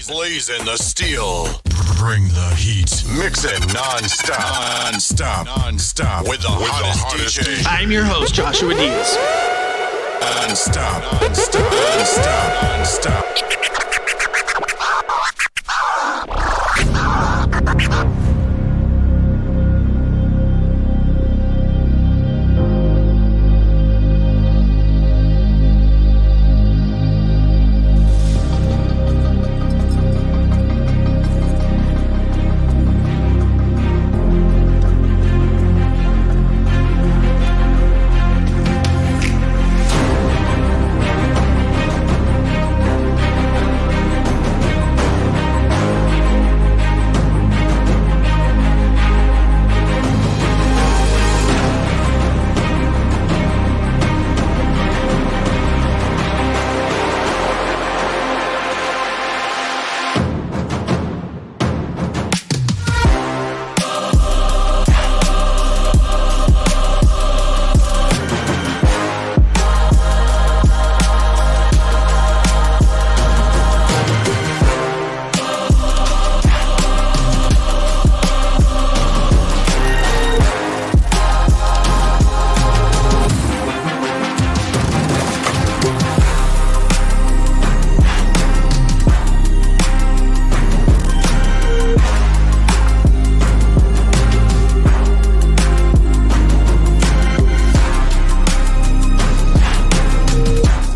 Blazing the steel. Bring the heat. Mix it non-stop. Non-stop. With the hottest DJ. I'm your host, Joshua Diaz. Non-stop.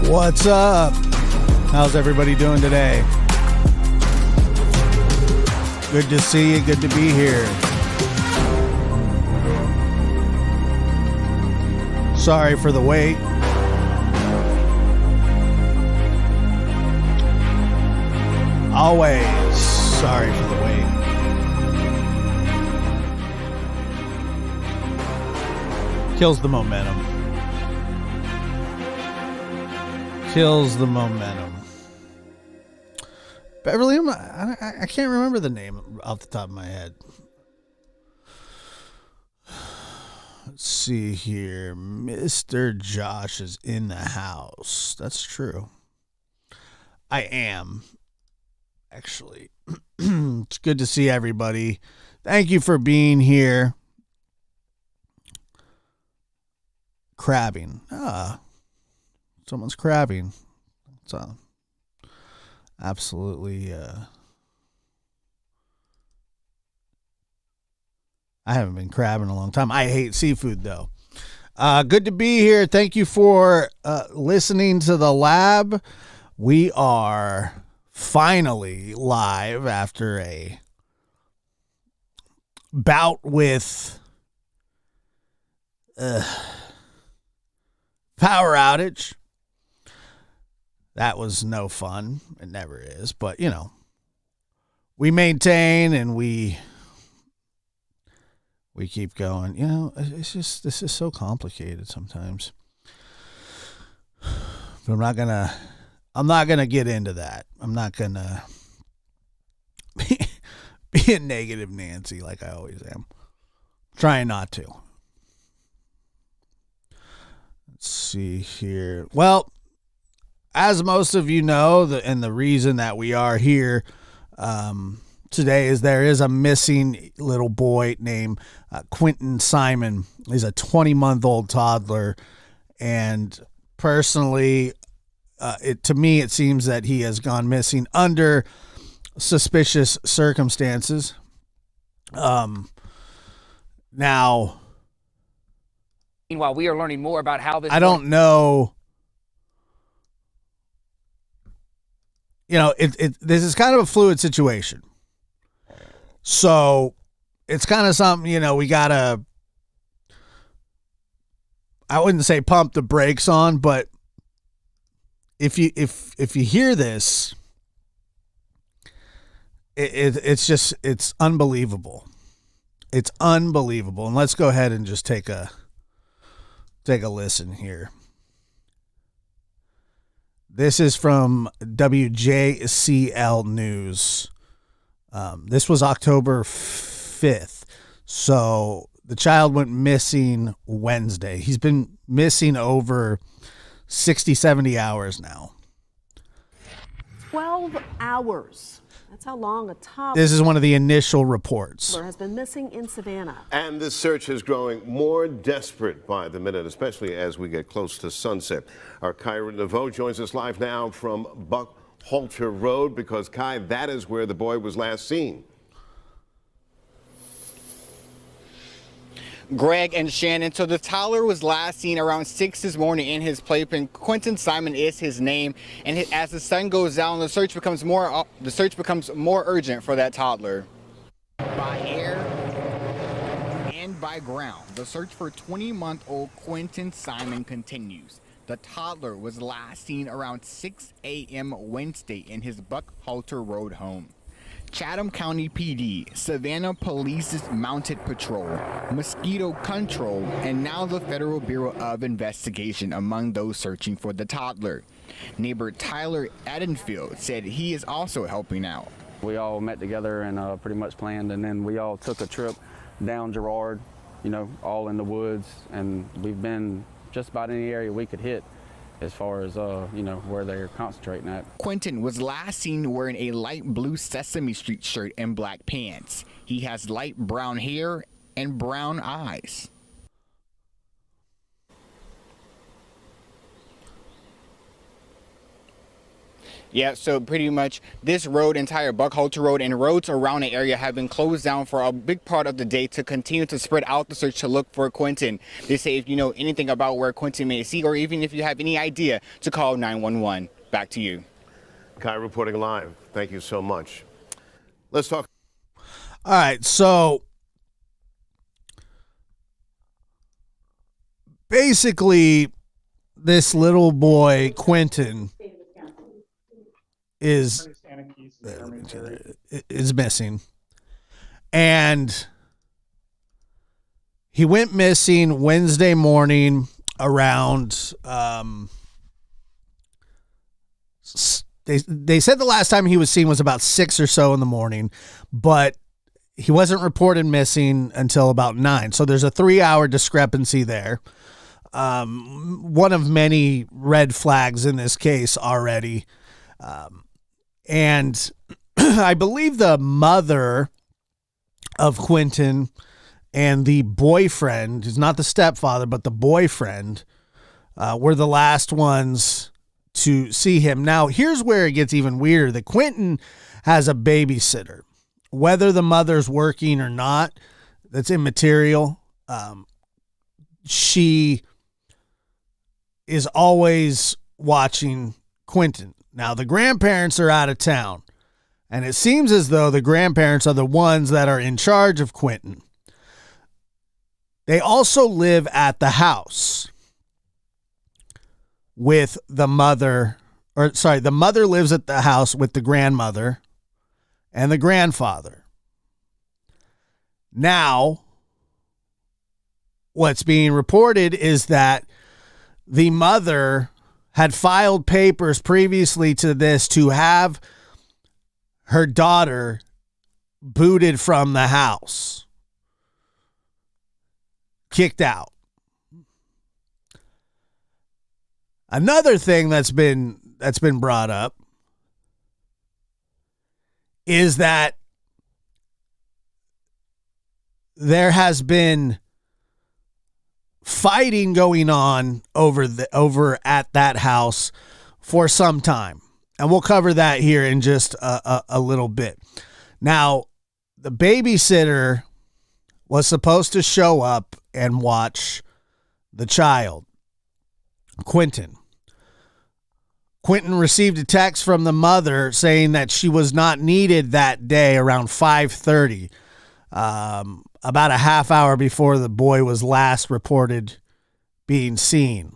What's up? How's everybody doing today? Good to see you. Good to be here. Sorry for the wait. Always sorry for the wait. Kills the momentum. Kills the momentum. Beverly, I can't remember the name off the top of my head. Let's see here. Mr. Josh is in the house. That's true. I am. Actually. It's good to see everybody. Thank you for being here. Crabbing. Someone's crabbing. So absolutely I haven't been crabbing in a long time. I hate seafood though. Good to be here. Thank you for listening to the lab. We are finally live after a bout with power outage. That was no fun. It never is. But, you know, we maintain and we keep going. You know, it's just, this is so complicated sometimes. But I'm not going to get into that. I'm not going to be a negative Nancy like I always am. Trying not to. Let's see here. Well, as most of you know, the reason that we are here today is there is a missing little boy named Quinton Simon. He's a 20-month-old toddler, and personally, to me, it seems that he has gone missing under suspicious circumstances. Now, meanwhile, we are learning more about how this. I don't know. You know, this is kind of a fluid situation. So it's kind of something, you know, we got to, I wouldn't say pump the brakes on, but if you hear this, it's unbelievable. It's unbelievable. And let's go ahead and just take a listen here. This is from WJCL News. This was October 5th. So the child went missing Wednesday. He's been missing over 60, 70 hours now. 12 hours. That's how long a toddler This is one of the initial reports. has been missing in Savannah. And this search is growing more desperate by the minute, especially as we get close to sunset. Our Kyra Naveau joins us live now from Buckhalter Road because, Kai, that is where the boy was last seen. Greg and Shannon. So the toddler was last seen around 6 this morning in his playpen. Quinton Simon is his name, and as the sun goes down, the search becomes more urgent for that toddler. By air and by ground, the search for 20-month-old Quinton Simon continues. The toddler was last seen around 6 a.m. Wednesday in his Buckhalter Road home. Chatham County PD, Savannah Police's Mounted Patrol, Mosquito Control, and now the Federal Bureau of Investigation among those searching for the toddler. Neighbor Tyler Adenfield said he is also helping out. We all met together and pretty much planned, and then we all took a trip down Girard, all in the woods, and we've been just about any area we could hit as far as, where they're concentrating at. Quinton was last seen wearing a light blue Sesame Street shirt and black pants. He has light brown hair and brown eyes. Yeah, so pretty much this road, entire Buckhalter Road, and roads around the area have been closed down for a big part of the day to continue to spread out the search to look for Quinton. They say if you know anything about where Quinton may see, or even if you have any idea, to call 911. Back to you. Kai reporting live. Thank you so much. Let's talk. All right, so basically this little boy, Quinton, is missing, and he went missing Wednesday morning around they said the last time he was seen was about 6 or so in the morning, but he wasn't reported missing until about 9, so there's a 3-hour discrepancy there. One of many red flags in this case already. And I believe the mother of Quinton and the boyfriend, who's not the stepfather, but the boyfriend, were the last ones to see him. Now, here's where it gets even weirder. That Quinton has a babysitter. Whether the mother's working or not, that's immaterial. She is always watching Quinton. Now, the grandparents are out of town, and it seems as though the grandparents are the ones that are in charge of Quinton. They also live at the house with the mother, the mother lives at the house with the grandmother and the grandfather. Now, what's being reported is that the mother had filed papers previously to this to have her daughter booted from the house, kicked out. Another thing that's been brought up is that there has been fighting going on over at that house for some time. And we'll cover that here in just a little bit. Now, the babysitter was supposed to show up and watch the child, Quinton. Quinton received a text from the mother saying that she was not needed that day around 5:30. About a half hour before the boy was last reported being seen.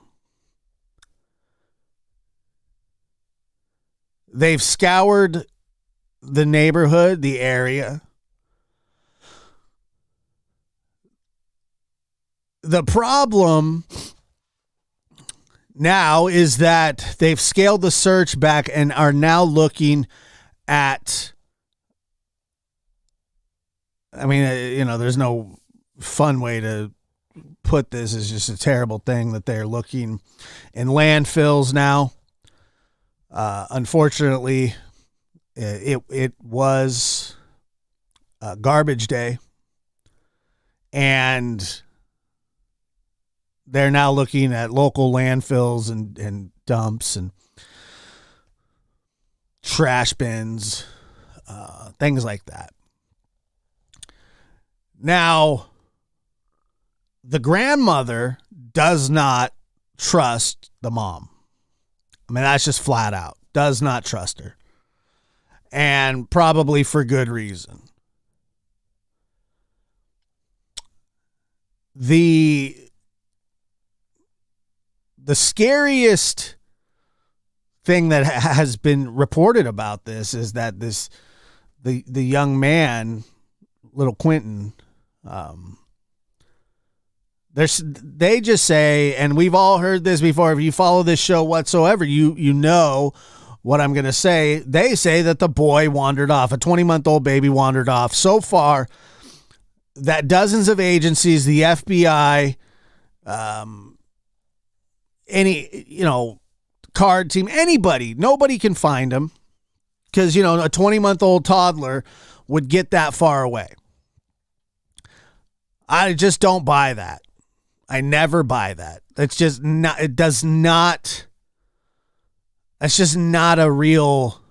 They've scoured the neighborhood, the area. The problem now is that they've scaled the search back and are now looking at, there's no fun way to put this. It's just a terrible thing that they're looking in landfills now. Unfortunately, It was garbage day, and they're now looking at local landfills and dumps and trash bins, things like that. Now, the grandmother does not trust the mom. I mean, that's just flat out. Does not trust her. And probably for good reason. The scariest thing that has been reported about this is that the young man, little Quinton, they just say, and we've all heard this before, if you follow this show whatsoever, you know what I'm going to say. They say that the boy wandered off. A 20-month-old baby wandered off. So far, that dozens of agencies, the FBI, card team, anybody, nobody can find him because, a 20-month-old toddler would get that far away. I just don't buy that. I never buy that. It's just not, that's just not a real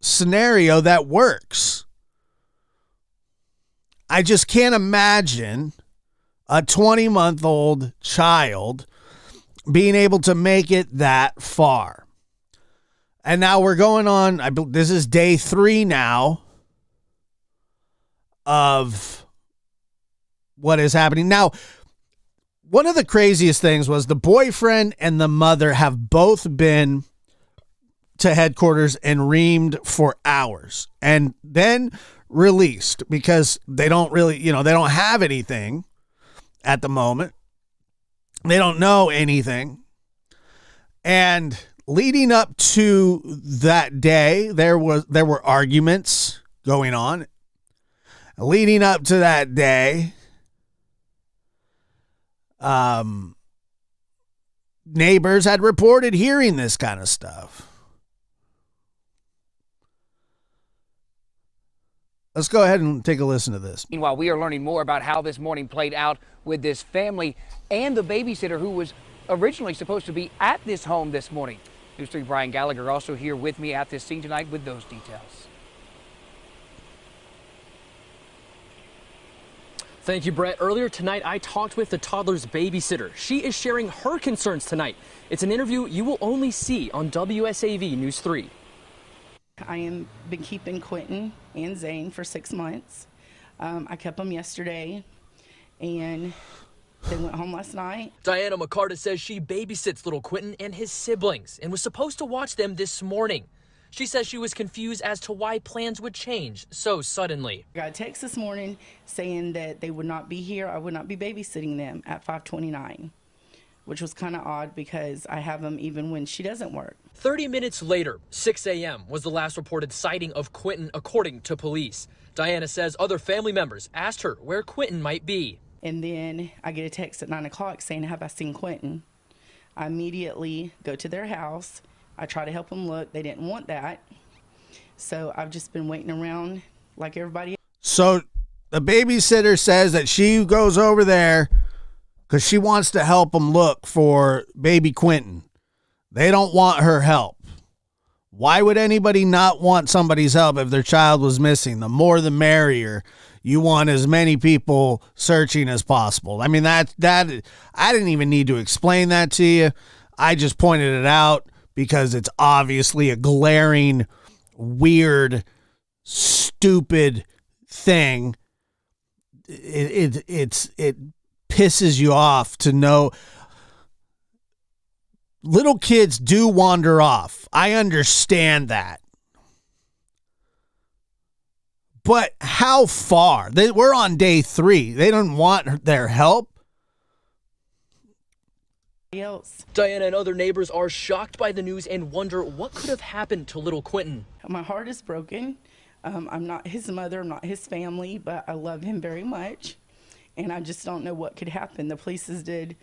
scenario that works. I just can't imagine a 20-month-old child being able to make it that far. And now we're going on, this is day 3 now of what is happening. Now, one of the craziest things was the boyfriend and the mother have both been to headquarters and reamed for hours and then released because they don't really, they don't have anything at the moment. They don't know anything. And leading up to that day, there were arguments going on. Leading up to that day, neighbors had reported hearing this kind of stuff. Let's go ahead and take a listen to this. Meanwhile, we are learning more about how this morning played out with this family and the babysitter who was originally supposed to be at this home this morning. News 3 Brian Gallagher also here with me at this scene tonight with those details. Thank you, Brett. Earlier tonight, I talked with the toddler's babysitter. She is sharing her concerns tonight. It's an interview you will only see on WSAV News 3. I am been keeping Quinton and Zane for 6 months. I kept them yesterday, and they went home last night. Diana McCarta says she babysits little Quinton and his siblings and was supposed to watch them this morning. She says she was confused as to why plans would change so suddenly. I got a text this morning saying that they would not be here. I would not be babysitting them at 5:29, which was kind of odd because I have them even when she doesn't work. 30 minutes later, 6 a.m. was the last reported sighting of Quinton, according to police. Diana says other family members asked her where Quinton might be. And then I get a text at 9 o'clock saying, have I seen Quinton? I immediately go to their house. I try to help them look. They didn't want that. So I've just been waiting around like everybody else. So the babysitter says that she goes over there because she wants to help them look for baby Quinton. They don't want her help. Why would anybody not want somebody's help if their child was missing? The more the merrier. You want as many people searching as possible. I mean, that I didn't even need to explain that to you. I just pointed it out because it's obviously a glaring, weird, stupid thing. It pisses you off to know little kids do wander off. I understand that. But how far? We're on day 3. They don't want their help. Else. Diana and other neighbors are shocked by the news and wonder what could have happened to little Quinton. My heart is broken. I'm not his mother, I'm not his family, but I love him very much. And I just don't know what could happen. The police did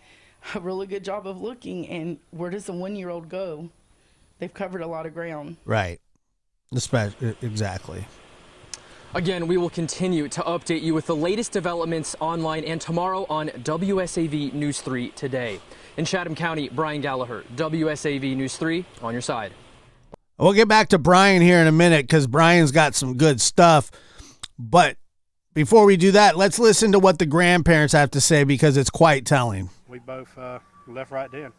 a really good job of looking, and where does a 1-year-old go? They've covered a lot of ground. Right. Exactly. Again, we will continue to update you with the latest developments online and tomorrow on WSAV News 3 today. In Chatham County, Brian Gallagher, WSAV News 3, on your side. We'll get back to Brian here in a minute because Brian's got some good stuff. But before we do that, let's listen to what the grandparents have to say because it's quite telling. We both left right then.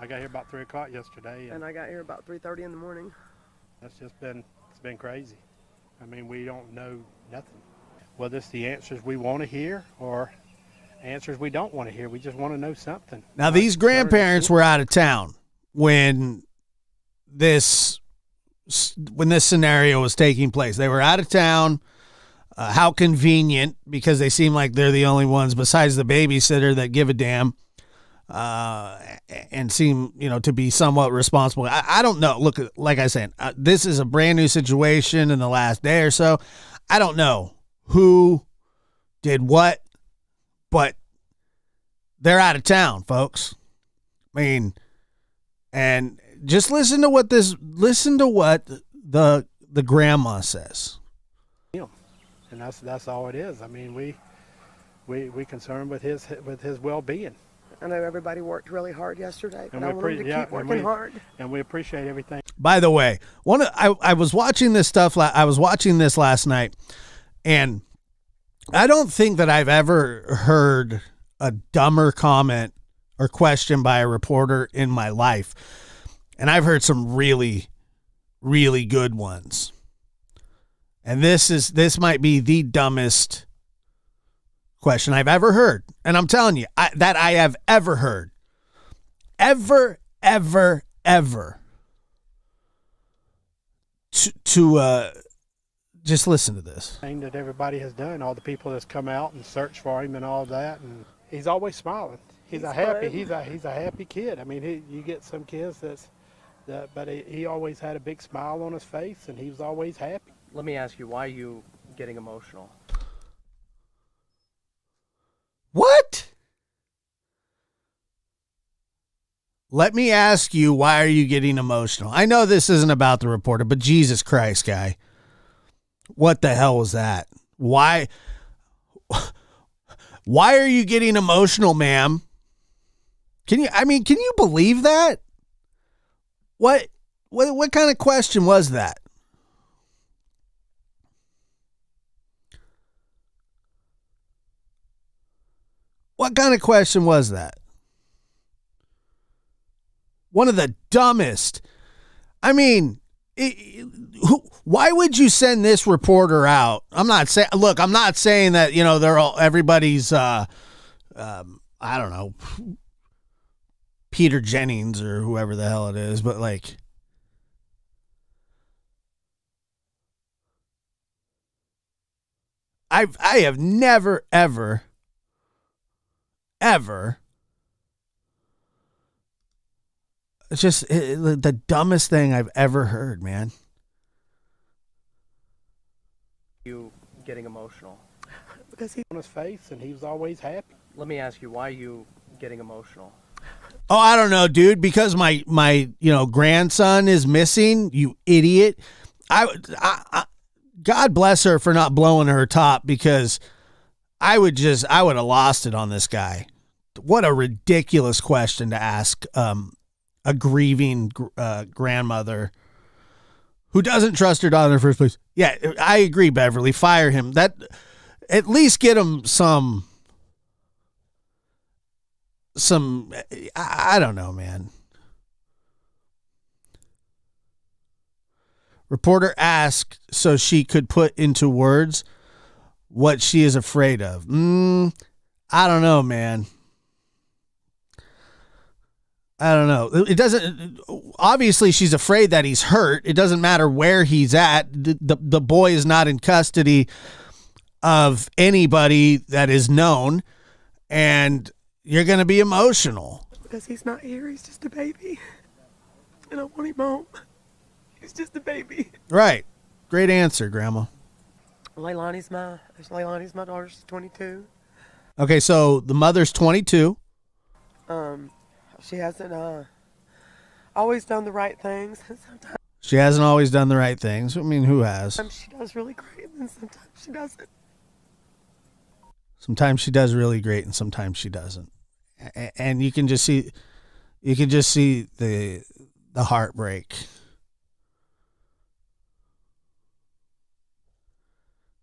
I got here about 3 o'clock yesterday. And I got here about 3:30 in the morning. It's been crazy. I mean, we don't know nothing. Whether it's the answers we want to hear or answers we don't want to hear. We just want to know something. Now, these grandparents were out of town when this scenario was taking place. They were out of town. How convenient, because they seem like they're the only ones besides the babysitter that give a damn and seem, to be somewhat responsible. I don't know. Look, like I said, this is a brand new situation in the last day or so. I don't know who did what, but they're out of town, folks. I mean, and just listen to what the grandma says. And that's all it is. I mean, we concerned with his well-being. I know everybody worked really hard yesterday, but I want them to keep working hard. And we appreciate everything. By the way, I was watching this stuff. I was watching this last night, and I don't think that I've ever heard a dumber comment or question by a reporter in my life. And I've heard some really, really good ones. And this might be the dumbest question I've ever heard. And I'm telling you, that I have ever heard. Ever. To just listen to this. Thing that everybody has done, all the people that's come out and searched for him and all that, and he's always smiling. He's a happy kid. I mean, you get some kids but he always had a big smile on his face, and he was always happy. Let me ask you, why are you getting emotional? What? Let me ask you, why are you getting emotional? I know this isn't about the reporter, but Jesus Christ, guy. What the hell was that? Why are you getting emotional, ma'am? Can you believe that? What kind of question was that? What kind of question was that? One of the dumbest. I mean, why would you send this reporter out? I'm not saying that, they're all, everybody's, I don't know, Peter Jennings or whoever the hell it is, but like, I have never, ever it's just the dumbest thing I've ever heard, man. You getting emotional? Because he's on his face, and he was always happy. Let me ask you, why are you getting emotional? Oh, I don't know, dude. Because my grandson is missing. You idiot! I God bless her for not blowing her top, because I would have lost it on this guy. What a ridiculous question to ask a grieving grandmother who doesn't trust her daughter in the first place. Yeah, I agree, Beverly. Fire him. That, at least get him some I don't know, man. Reporter asked so she could put into words what she is afraid of. I don't know, man. I don't know. It doesn't, obviously she's afraid that he's hurt. It doesn't matter where he's at. The boy is not in custody of anybody that is known, and you're going to be emotional. Because he's not here. He's just a baby. And I want him home. He's just a baby. Right. Great answer, Grandma. Leilani's my daughter's 22. Okay, so the mother's 22. She hasn't always done the right things. Sometimes She hasn't always done the right things. I mean, who has? Sometimes she does really great, and then sometimes she doesn't. Sometimes she does really great, and sometimes she doesn't. And you can just see the heartbreak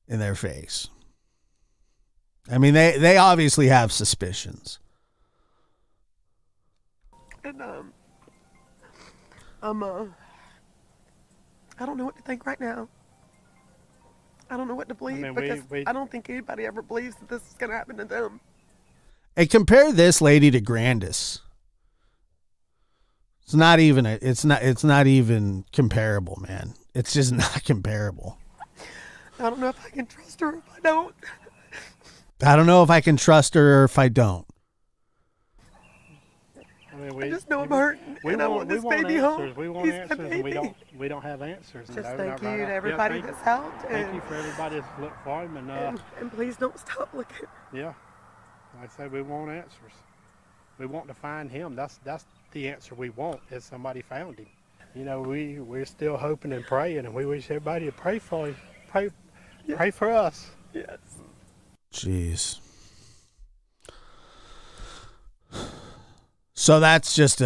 in their face. I mean, they obviously have suspicions. And I don't know what to think right now. I don't know what to believe because I don't think anybody ever believes that this is going to happen to them. Hey, compare this lady to Grandis. It's not even comparable, man. It's just not comparable. I don't know if I can trust her or if I don't. I don't know if I can trust her or if I don't. I just know I'm hurting, and I want this baby home. We want answers, and we don't have answers. Just thank you to everybody that's helped. Thank you for everybody that's looked for him, and please don't stop looking. Yeah, like I say, we want answers. We want to find him. That's the answer we want. Is somebody found him. You know, we're still hoping and praying, and we wish everybody to pray for him. Pray for us. Yes. Jeez. So that's just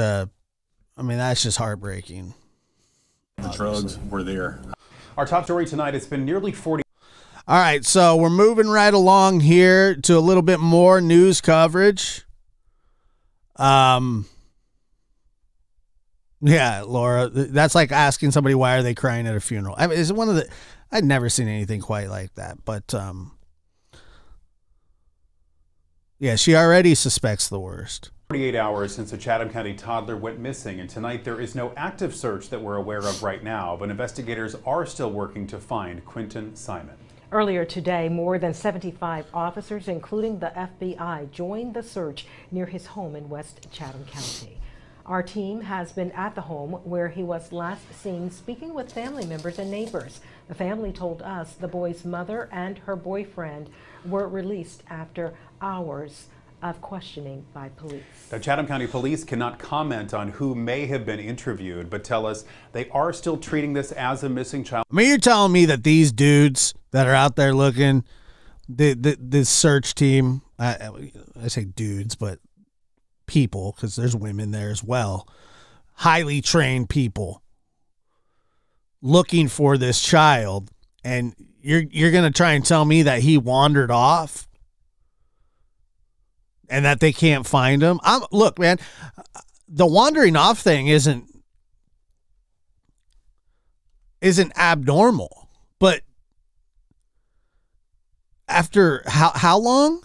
heartbreaking. The drugs were there. Our top story tonight, it's been nearly 40. All right, so we're moving right along here to a little bit more news coverage. Yeah, Laura, that's like asking somebody why are they crying at a funeral. I mean, it's one of the I'd never seen anything quite like that, but yeah, she already suspects the worst. 48 hours since a Chatham County toddler went missing, and tonight there is no active search that we're aware of right now, but investigators are still working to find Quinton Simon. Earlier today, more than 75 officers, including the FBI, joined the search near his home in West Chatham County. Our team has been at the home where he was last seen speaking with family members and neighbors. The family told us the boy's mother and her boyfriend were released after hours of questioning by police. The Chatham County Police cannot comment on who may have been interviewed, but tell us they are still treating this as a missing child. I mean, you're telling me that these dudes that are out there looking, this search team, I say dudes, but people, because there's women there as well, highly trained people looking for this child, and you're going to try and tell me that he wandered off? And that they can't find him. Look, man, the wandering off thing isn't abnormal, but after how long?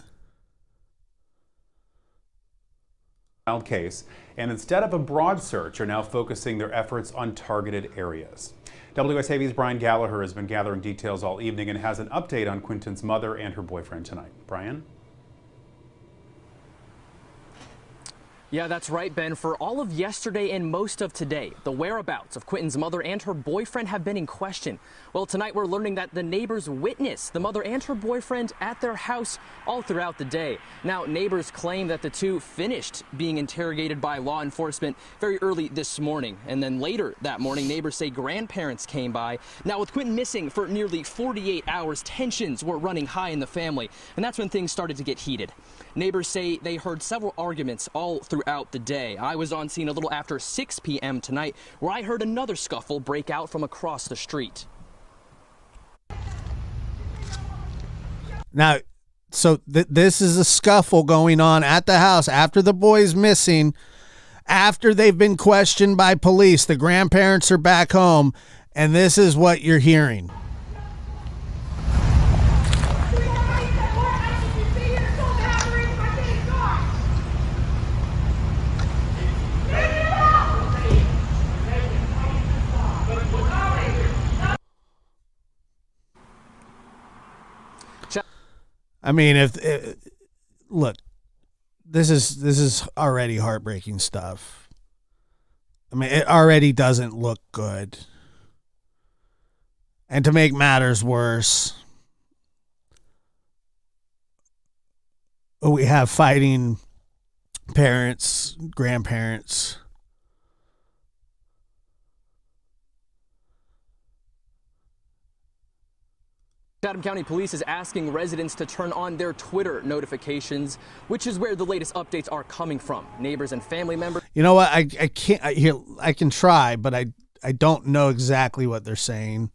Case, and instead of a broad search, are now focusing their efforts on targeted areas. WSAV's Brian Gallagher has been gathering details all evening and has an update on Quinton's mother and her boyfriend tonight. Brian? Yeah, that's right, Ben. For all of yesterday and most of today, the whereabouts of Quinton's mother and her boyfriend have been in question. Well, tonight we're learning that the neighbors witnessed the mother and her boyfriend at their house all throughout the day. Now, neighbors claim that the two finished being interrogated by law enforcement very early this morning. And then later that morning, neighbors say grandparents came by. Now, with Quinton missing for nearly 48 hours, tensions were running high in the family. And that's when things started to get heated. Neighbors say they heard several arguments all throughout the day. I was on scene a little after 6 p.m. tonight, where I heard another scuffle break out from across the street. Now, so this is a scuffle going on at the house after the boy's missing, after they've been questioned by police. The grandparents are back home, and this is what you're hearing. I mean, look, this is already heartbreaking stuff. I mean, it already doesn't look good. And to make matters worse, we have fighting parents, grandparents. Chatham County Police is asking residents to turn on their Twitter notifications, which is where the latest updates are coming from. Neighbors and family members. You know what? I can't. I can try, but I don't know exactly what they're saying.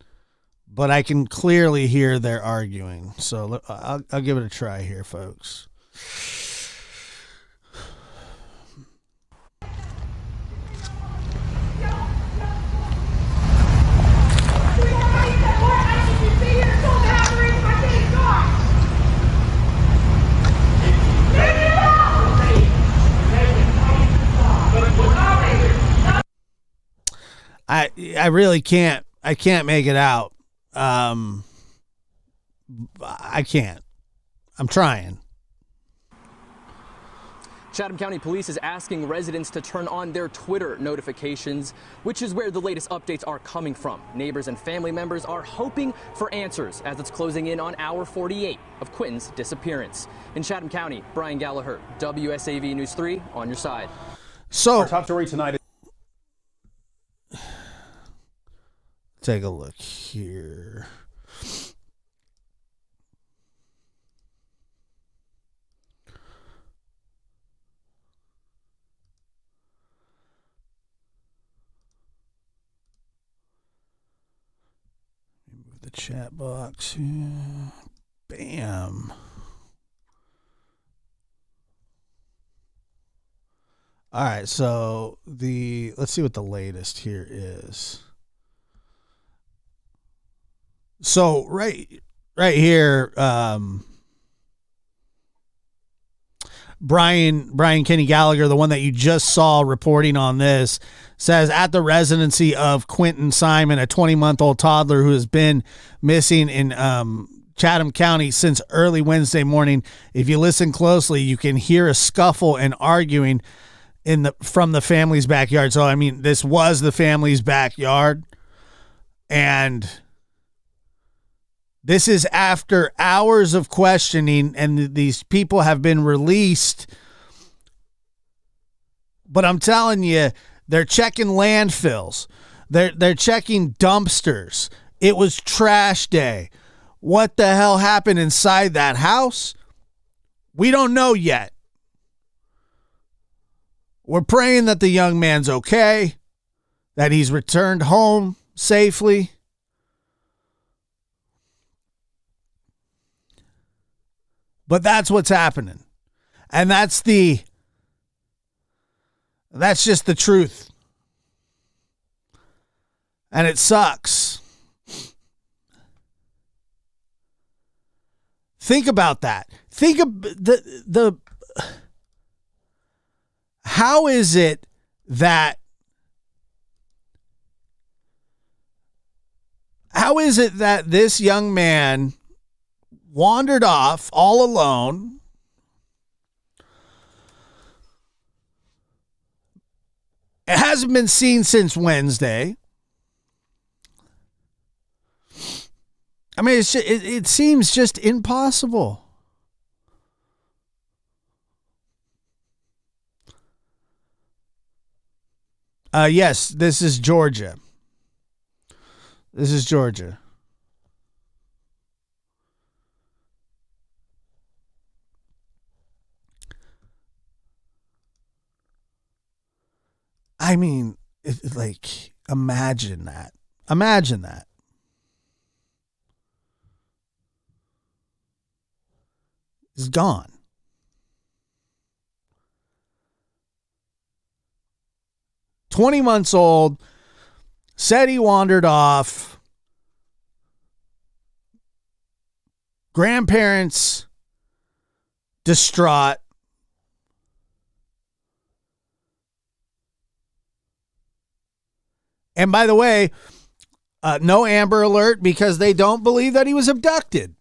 But I can clearly hear they're arguing. So I'll give it a try here, folks. I really can't. I can't make it out. I can't. I'm trying. Chatham County Police is asking residents to turn on their Twitter notifications, which is where the latest updates are coming from. Neighbors and family members are hoping for answers as it's closing in on hour 48 of Quinton's disappearance. In Chatham County, Brian Gallagher, WSAV News 3, on your side. So, our top story tonight. Take a look here. Move the chat box here. Bam. All right, so let's see what the latest here is. So right here, Brian Kenny Gallagher, the one that you just saw reporting on this, says at the residency of Quinton Simon, a 20-month-old toddler who has been missing in Chatham County since early Wednesday morning. If you listen closely, you can hear a scuffle and arguing from the family's backyard. So, I mean, this was the family's backyard, and this is after hours of questioning, and these people have been released. But I'm telling you, they're checking landfills. They're checking dumpsters. It was trash day. What the hell happened inside that house? We don't know yet. We're praying that the young man's okay, that he's returned home safely. But that's what's happening. And that's just the truth. And it sucks. Think about that. Think of how is it that this young man wandered off all alone, it hasn't been seen since Wednesday. I mean, it seems just impossible. Yes, this is Georgia. This is Georgia. I mean, imagine that. Imagine that. He's gone. "20 months old, said he wandered off. Grandparents distraught. And by the way, no Amber Alert because they don't believe that he was abducted.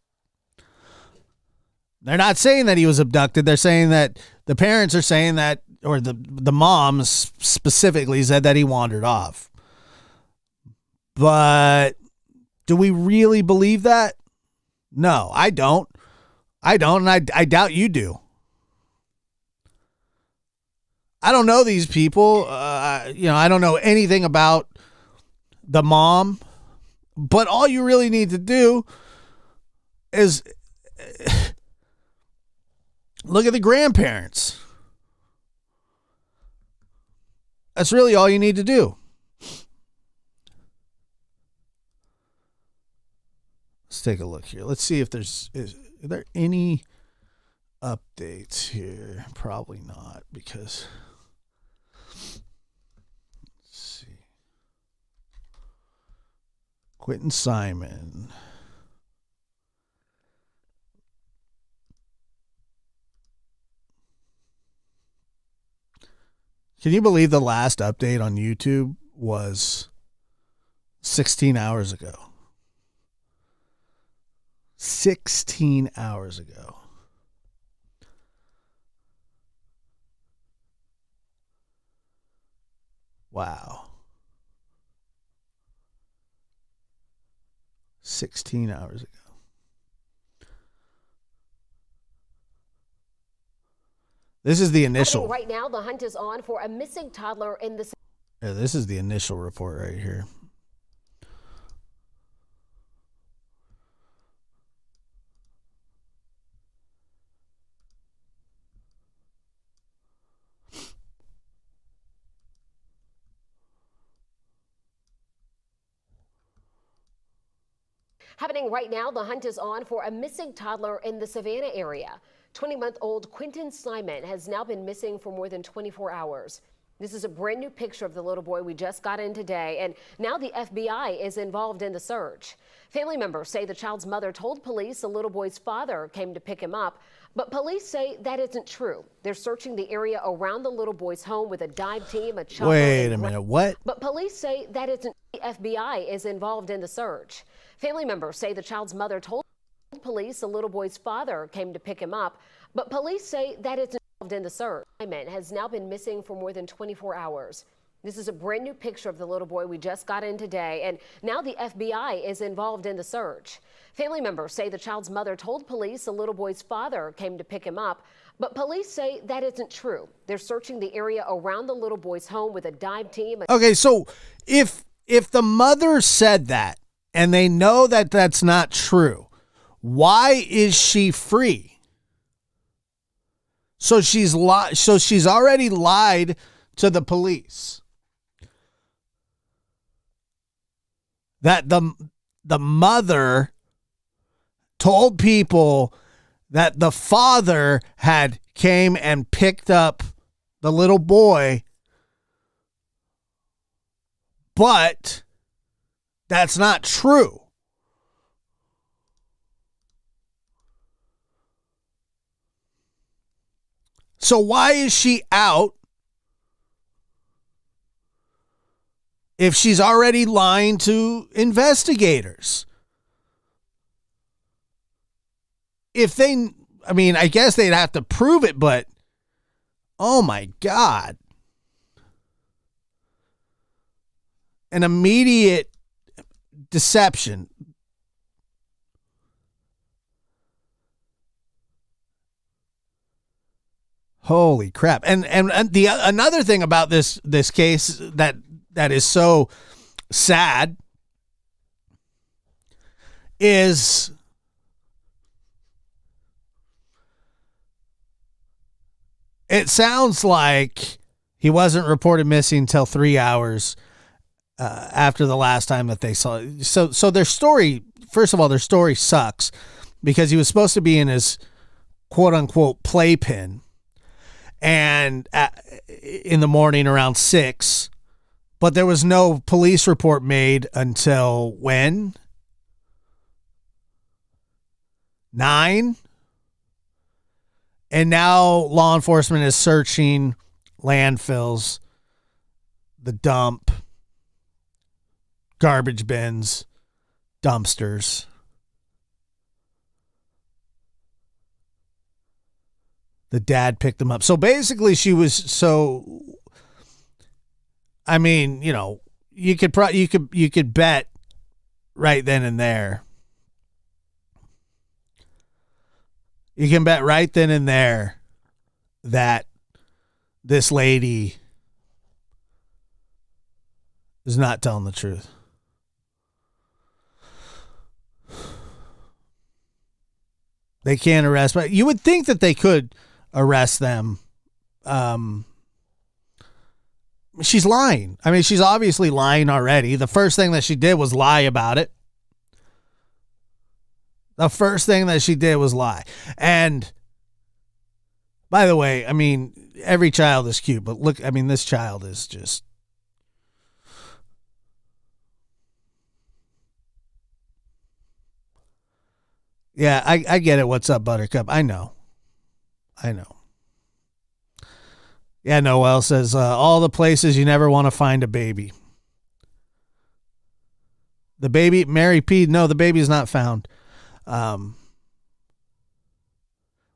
They're not saying that he was abducted. They're saying that the parents are saying that, or the moms specifically said that he wandered off. But do we really believe that? No, I don't. And I doubt you do. I don't know these people. I don't know anything about the mom. But all you really need to do is look at the grandparents. That's really all you need to do. Let's take a look here. Let's see if is there any updates here. Probably not, because let's see. Quinton Simon. Can you believe the last update on YouTube was 16 hours ago? 16 hours ago. Wow. 16 hours ago. This is the initial. Right now, the hunt is on for a missing toddler in the. Yeah, this is the initial report right here. Happening right now, the hunt is on for a missing toddler in the Savannah area. 20-month-old Quinton Simon has now been missing for more than 24 hours. This is a brand new picture of the little boy we just got in today, and now the FBI is involved in the search. Family members say the child's mother told police the little boy's father came to pick him up, but police say that isn't true. They're searching the area around the little boy's home with a dive team, a chopper. Wait a minute, what? But police say that isn't. The FBI is involved in the search. Family members say the child's mother told police the little boy's father came to pick him up, but police say that it's involved in the search. Simon has now been missing for more than 24 hours. This is a brand new picture of the little boy we just got in today, and now the FBI is involved in the search. Family members say the child's mother told police the little boy's father came to pick him up, but police say that isn't true. They're searching the area around the little boy's home with a dive team. Okay, so if the mother said that and they know that that's not true, why is she free? So she's already lied to the police. That the mother told people that the father had came and picked up the little boy, but that's not true. So why is she out if she's already lying to investigators? I guess they'd have to prove it, but oh my God. An immediate deception. Holy crap. And the another thing about this case that is so sad is it sounds like he wasn't reported missing until 3 hours after the last time that they saw it. So their story, first of all, their story sucks because he was supposed to be in his quote unquote playpen and in the morning around 6, but there was no police report made until when? 9? And now law enforcement is searching landfills, the dump, garbage bins, dumpsters. The dad picked them up. So basically you could bet right then and there. You can bet right then and there that this lady is not telling the truth. They can't arrest, but you would think that they could arrest them. She's lying. I mean, she's obviously lying already. The first thing that she did was lie about it. The first thing that she did was lie. And by the way, I mean, every child is cute, but look, I mean, this child is just. Yeah, I get it. What's up, Buttercup? I know. Yeah, Noel says, all the places you never want to find a baby. The baby, Mary P. No, the baby is not found.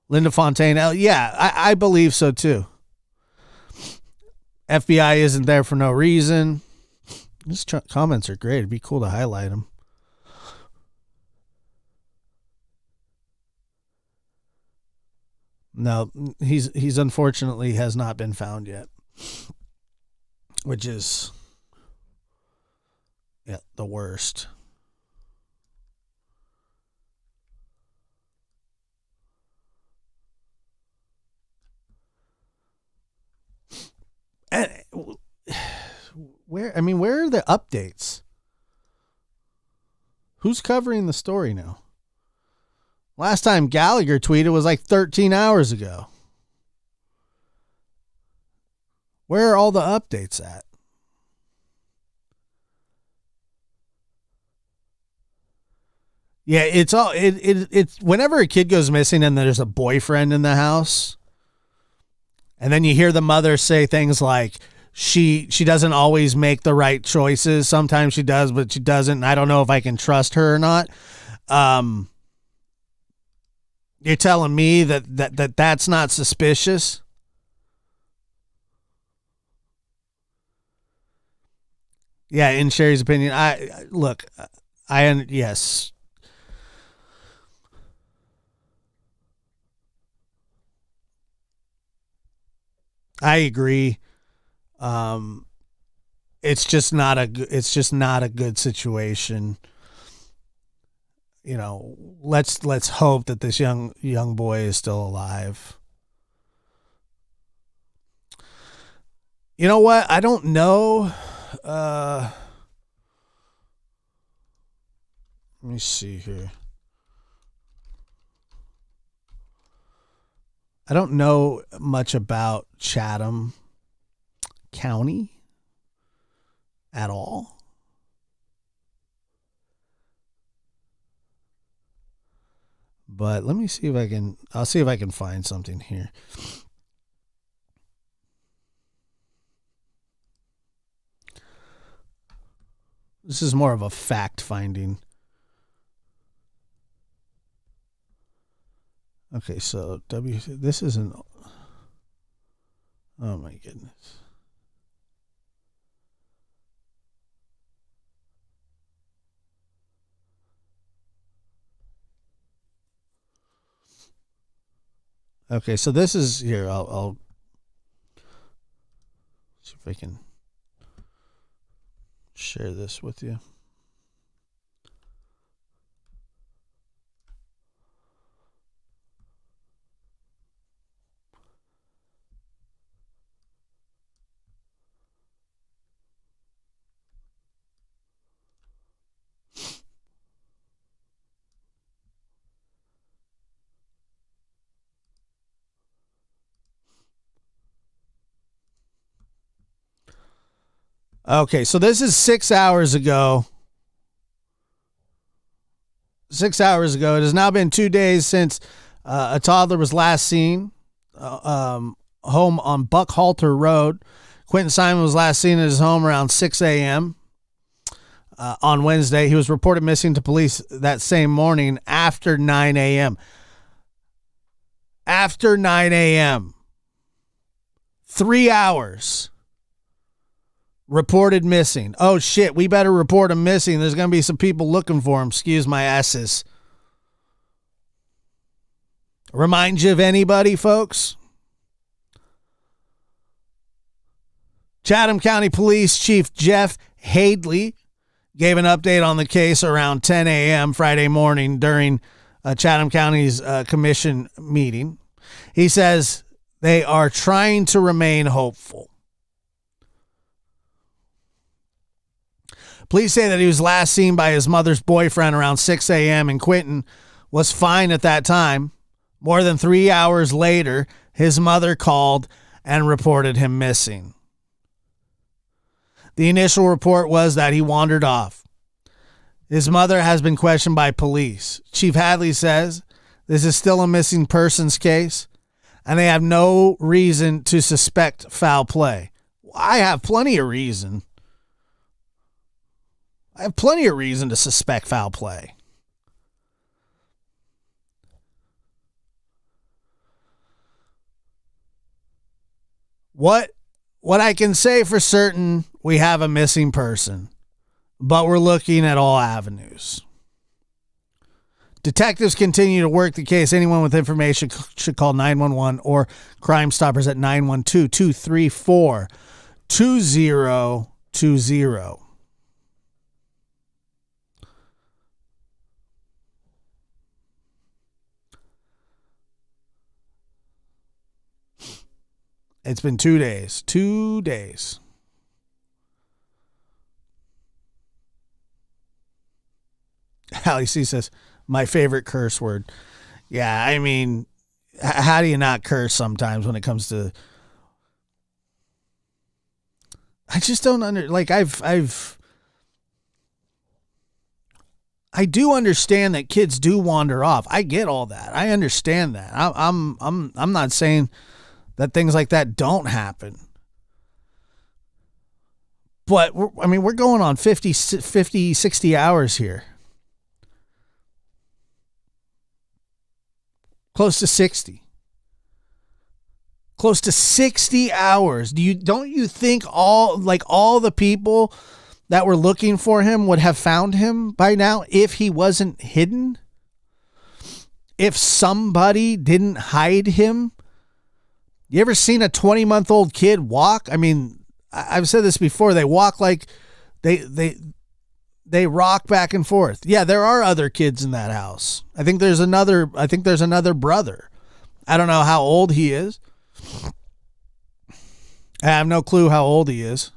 Linda Fontaine. Yeah, I believe so too. FBI isn't there for no reason. These comments are great. It'd be cool to highlight them. No, he's unfortunately has not been found yet, which is the worst. And where are the updates? Who's covering the story now? Last time Gallagher tweeted was like 13 hours ago. Where are all the updates at? Yeah, it's whenever a kid goes missing and there's a boyfriend in the house, and then you hear the mother say things like she doesn't always make the right choices. Sometimes she does, but she doesn't. And I don't know if I can trust her or not. You're telling me that's not suspicious? Yeah, in Sherry's opinion, yes. I agree. It's just not a good situation. You know, let's hope that this young boy is still alive. You know what? I don't know. Let me see here. I don't know much about Chatham County at all. But let me see if I'll see if I can find something here. This is more of a fact finding. Okay, so this isn't. Oh my goodness. Okay, so this is here. I'll see if I can share this with you. Okay, so this is 6 hours ago. 6 hours ago. It has now been 2 days since a toddler was last seen home on Buckhalter Road. Quinton Simon was last seen at his home around 6 a.m. On Wednesday. He was reported missing to police that same morning after 9 a.m. After 9 a.m. 3 hours. Reported missing. Oh, shit. We better report him missing. There's going to be some people looking for him. Excuse my asses. Remind you of anybody, folks? Chatham County Police Chief Jeff Hadley gave an update on the case around 10 a.m. Friday morning during Chatham County's commission meeting. He says they are trying to remain hopeful. Police say that he was last seen by his mother's boyfriend around 6 a.m. and Quinton was fine at that time. More than 3 hours later, his mother called and reported him missing. The initial report was that he wandered off. His mother has been questioned by police. Chief Hadley says this is still a missing persons case, and they have no reason to suspect foul play. I have plenty of reason. I have plenty of reason to suspect foul play. What I can say for certain, we have a missing person, but we're looking at all avenues. Detectives continue to work the case. Anyone with information should call 911 or Crime Stoppers at 912-234-2020. It's been 2 days. 2 days. Hallie C says, my favorite curse word. Yeah, I mean, how do you not curse sometimes when it comes to... I just don't I do understand that kids do wander off. I get all that. I understand that. I'm not saying that things like that don't happen. But we're going on 50, 60 hours here. Close to 60. Close to 60 hours. Don't you think all the people that were looking for him would have found him by now if he wasn't hidden? If somebody didn't hide him? You ever seen a 20-month-old kid walk? I mean, I've said this before. They walk like they rock back and forth. Yeah, there are other kids in that house. I think there's another brother. I don't know how old he is. I have no clue how old he is.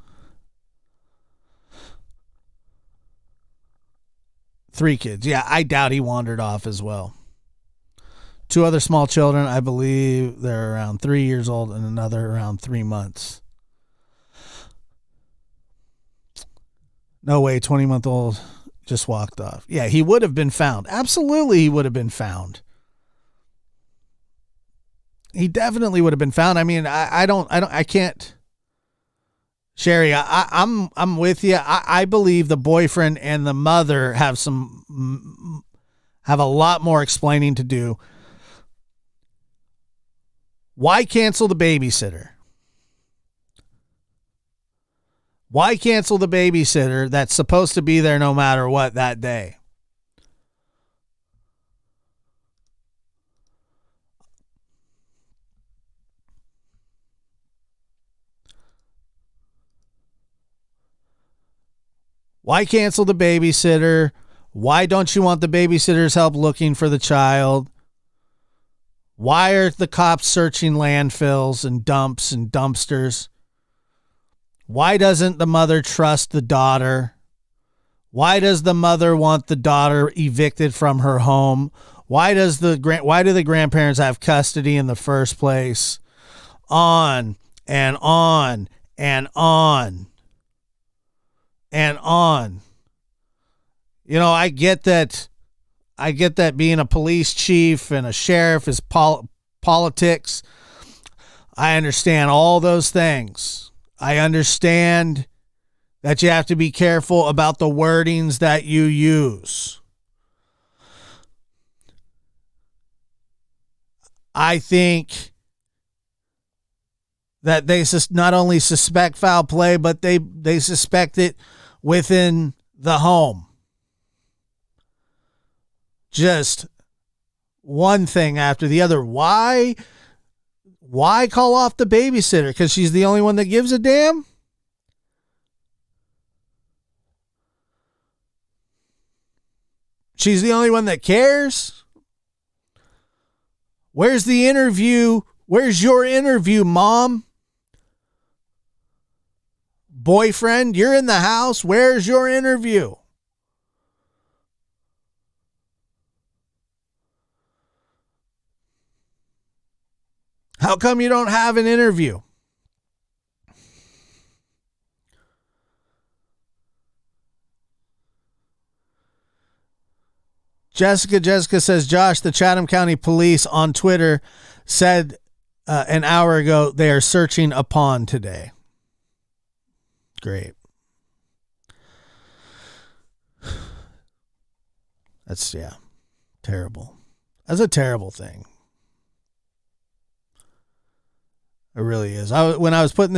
3 kids. Yeah, I doubt he wandered off as well. 2 other small children, I believe they're around 3 years old and another around 3 months. No way, 20-month-old just walked off. Yeah, he would have been found. Absolutely, he would have been found. He definitely would have been found. I mean, I can't. Sherry, I'm with you. I believe the boyfriend and the mother have a lot more explaining to do. Why cancel the babysitter? Why cancel the babysitter that's supposed to be there no matter what that day? Why cancel the babysitter? Why don't you want the babysitter's help looking for the child? Why are the cops searching landfills and dumps and dumpsters? Why doesn't the mother trust the daughter? Why does the mother want the daughter evicted from her home? Why do the grandparents have custody in the first place? On and on and on and on. You know, I get that being a police chief and a sheriff is politics. I understand all those things. I understand that you have to be careful about the wordings that you use. I think that they not only suspect foul play, but they suspect it within the home. Just one thing after the other. Why call off the babysitter? Because she's the only one that gives a damn? She's the only one that cares? Where's the interview? Where's your interview, Mom? Boyfriend, you're in the house. Where's your interview? How come you don't have an interview? Jessica says, Josh, the Chatham County Police on Twitter said an hour ago they are searching a pond today. Great. That's, terrible. That's a terrible thing. It really is. When I was putting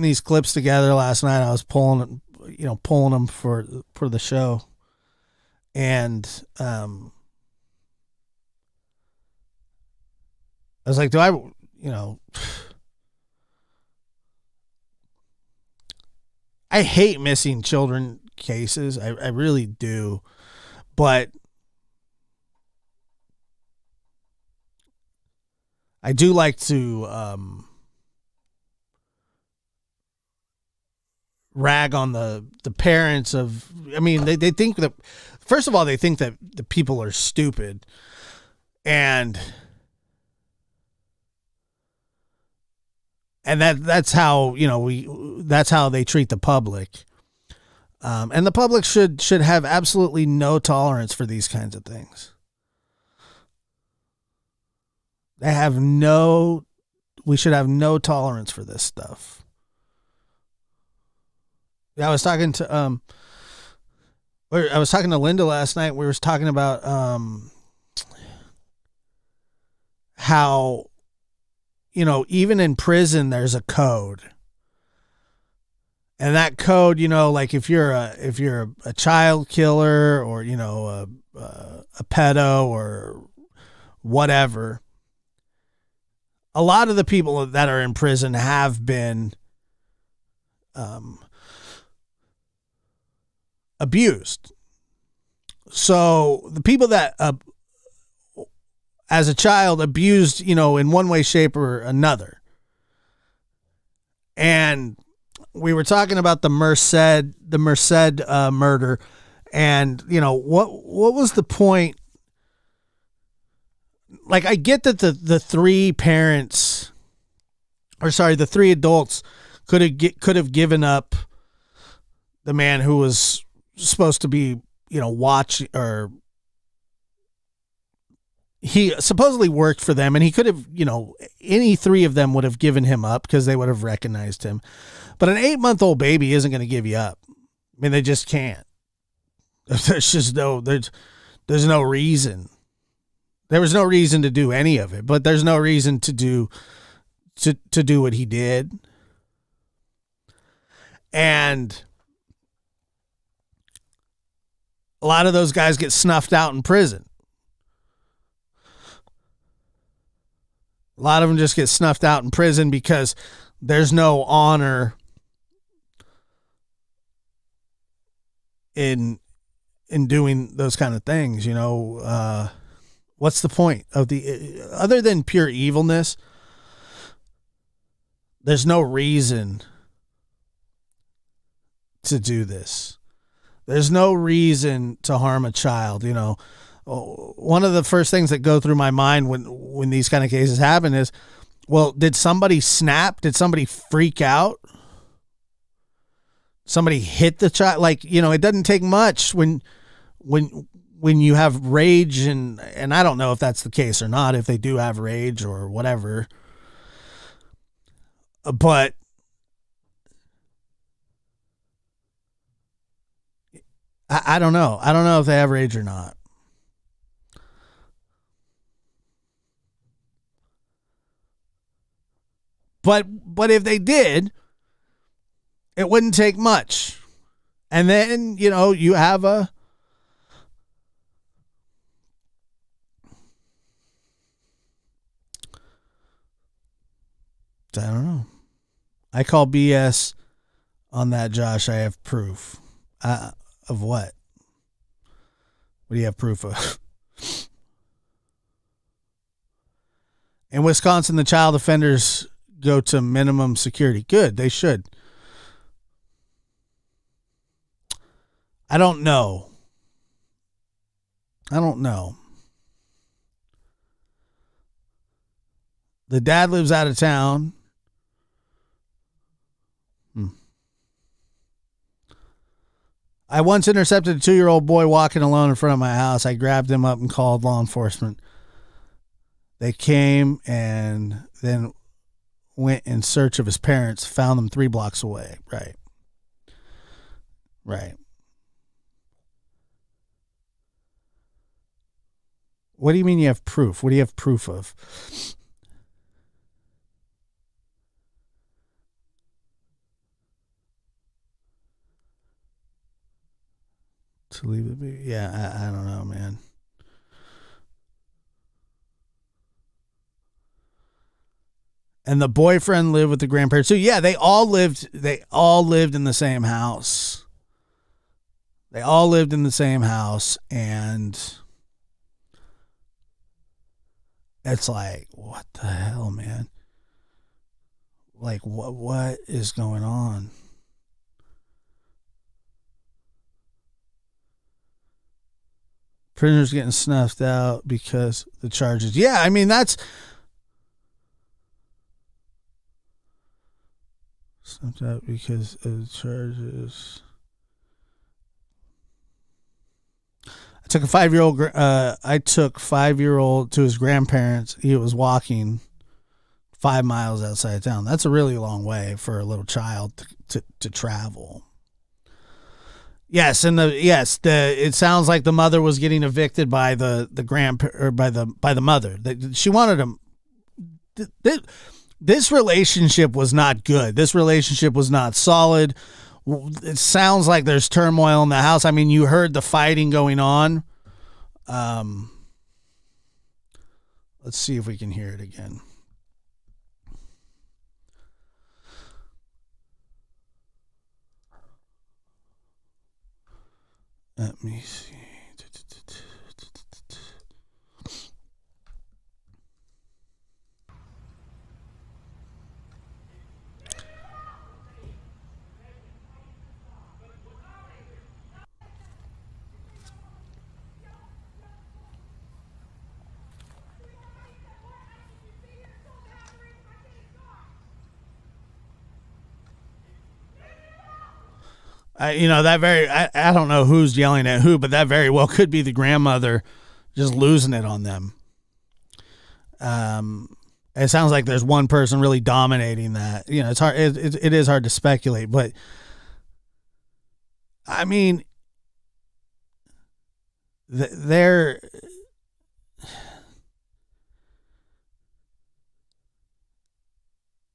these clips together last night, I was pulling them for the show. And I was like, I hate missing children cases. I really do. But I do like to rag on the parents of, they think that, first of all, they think that the people are stupid, and that's how, that's how they treat the public. And the public should have absolutely no tolerance for these kinds of things. We should have no tolerance for this stuff. Yeah, I was talking to Linda last night. We were talking about how, even in prison there's a code. And that code, like if you're a child killer or, a pedo or whatever, a lot of the people that are in prison have been abused. So the people that as a child abused, in one way, shape, or another. And we were talking about the Merced murder, and what was the point? Like, I get that the three adults could have given up the man who was supposed to be, watch, or he supposedly worked for them, and he could have, any three of them would have given him up because they would have recognized him. But an 8-month-old baby isn't going to give you up. They just can't. There's just there's no reason. There was no reason to do any of it, but there's no reason to do what he did. And a lot of those guys get snuffed out in prison. A lot of them just get snuffed out in prison because there's no honor in doing those kind of things. What's the point of other than pure evilness? There's no reason to do this. There's no reason to harm a child. One of the first things that go through my mind when these kind of cases happen is, well, did somebody snap? Did somebody freak out? Somebody hit the child? It doesn't take much when you have rage, and I don't know if that's the case or not, if they do have rage or whatever. But I don't know. I don't know if they have rage or not. But if they did, it wouldn't take much. And then, you have I don't know. I call BS on that, Josh. I have proof. Of what? What do you have proof of? In Wisconsin, the child offenders go to minimum security. Good, they should. I don't know. The dad lives out of town. I once intercepted a 2-year-old boy walking alone in front of my house. I grabbed him up and called law enforcement. They came and then went in search of his parents, found them 3 blocks away. Right. What do you mean you have proof? What do you have proof of? To leave it be? Yeah, I don't know, man. And the boyfriend lived with the grandparents. So yeah, they all lived in the same house. And it's like, what the hell, man? Like, what is going on? Prisoners getting snuffed out because the charges. Yeah, I mean, that's snuffed out because of the charges. I took 5-year-old to his grandparents. He was walking 5 miles outside of town. That's a really long way for a little child to travel. Yes, it sounds like the mother was getting evicted by the by the mother. She wanted him. This relationship was not good. This relationship was not solid. It sounds like there's turmoil in the house. I mean, you heard the fighting going on. Let's see if we can hear it again. Let me see. I don't know who's yelling at who, but that very well could be the grandmother just losing it on them. It sounds like there's one person really dominating that. It's hard. It is hard to speculate, but I mean, they're.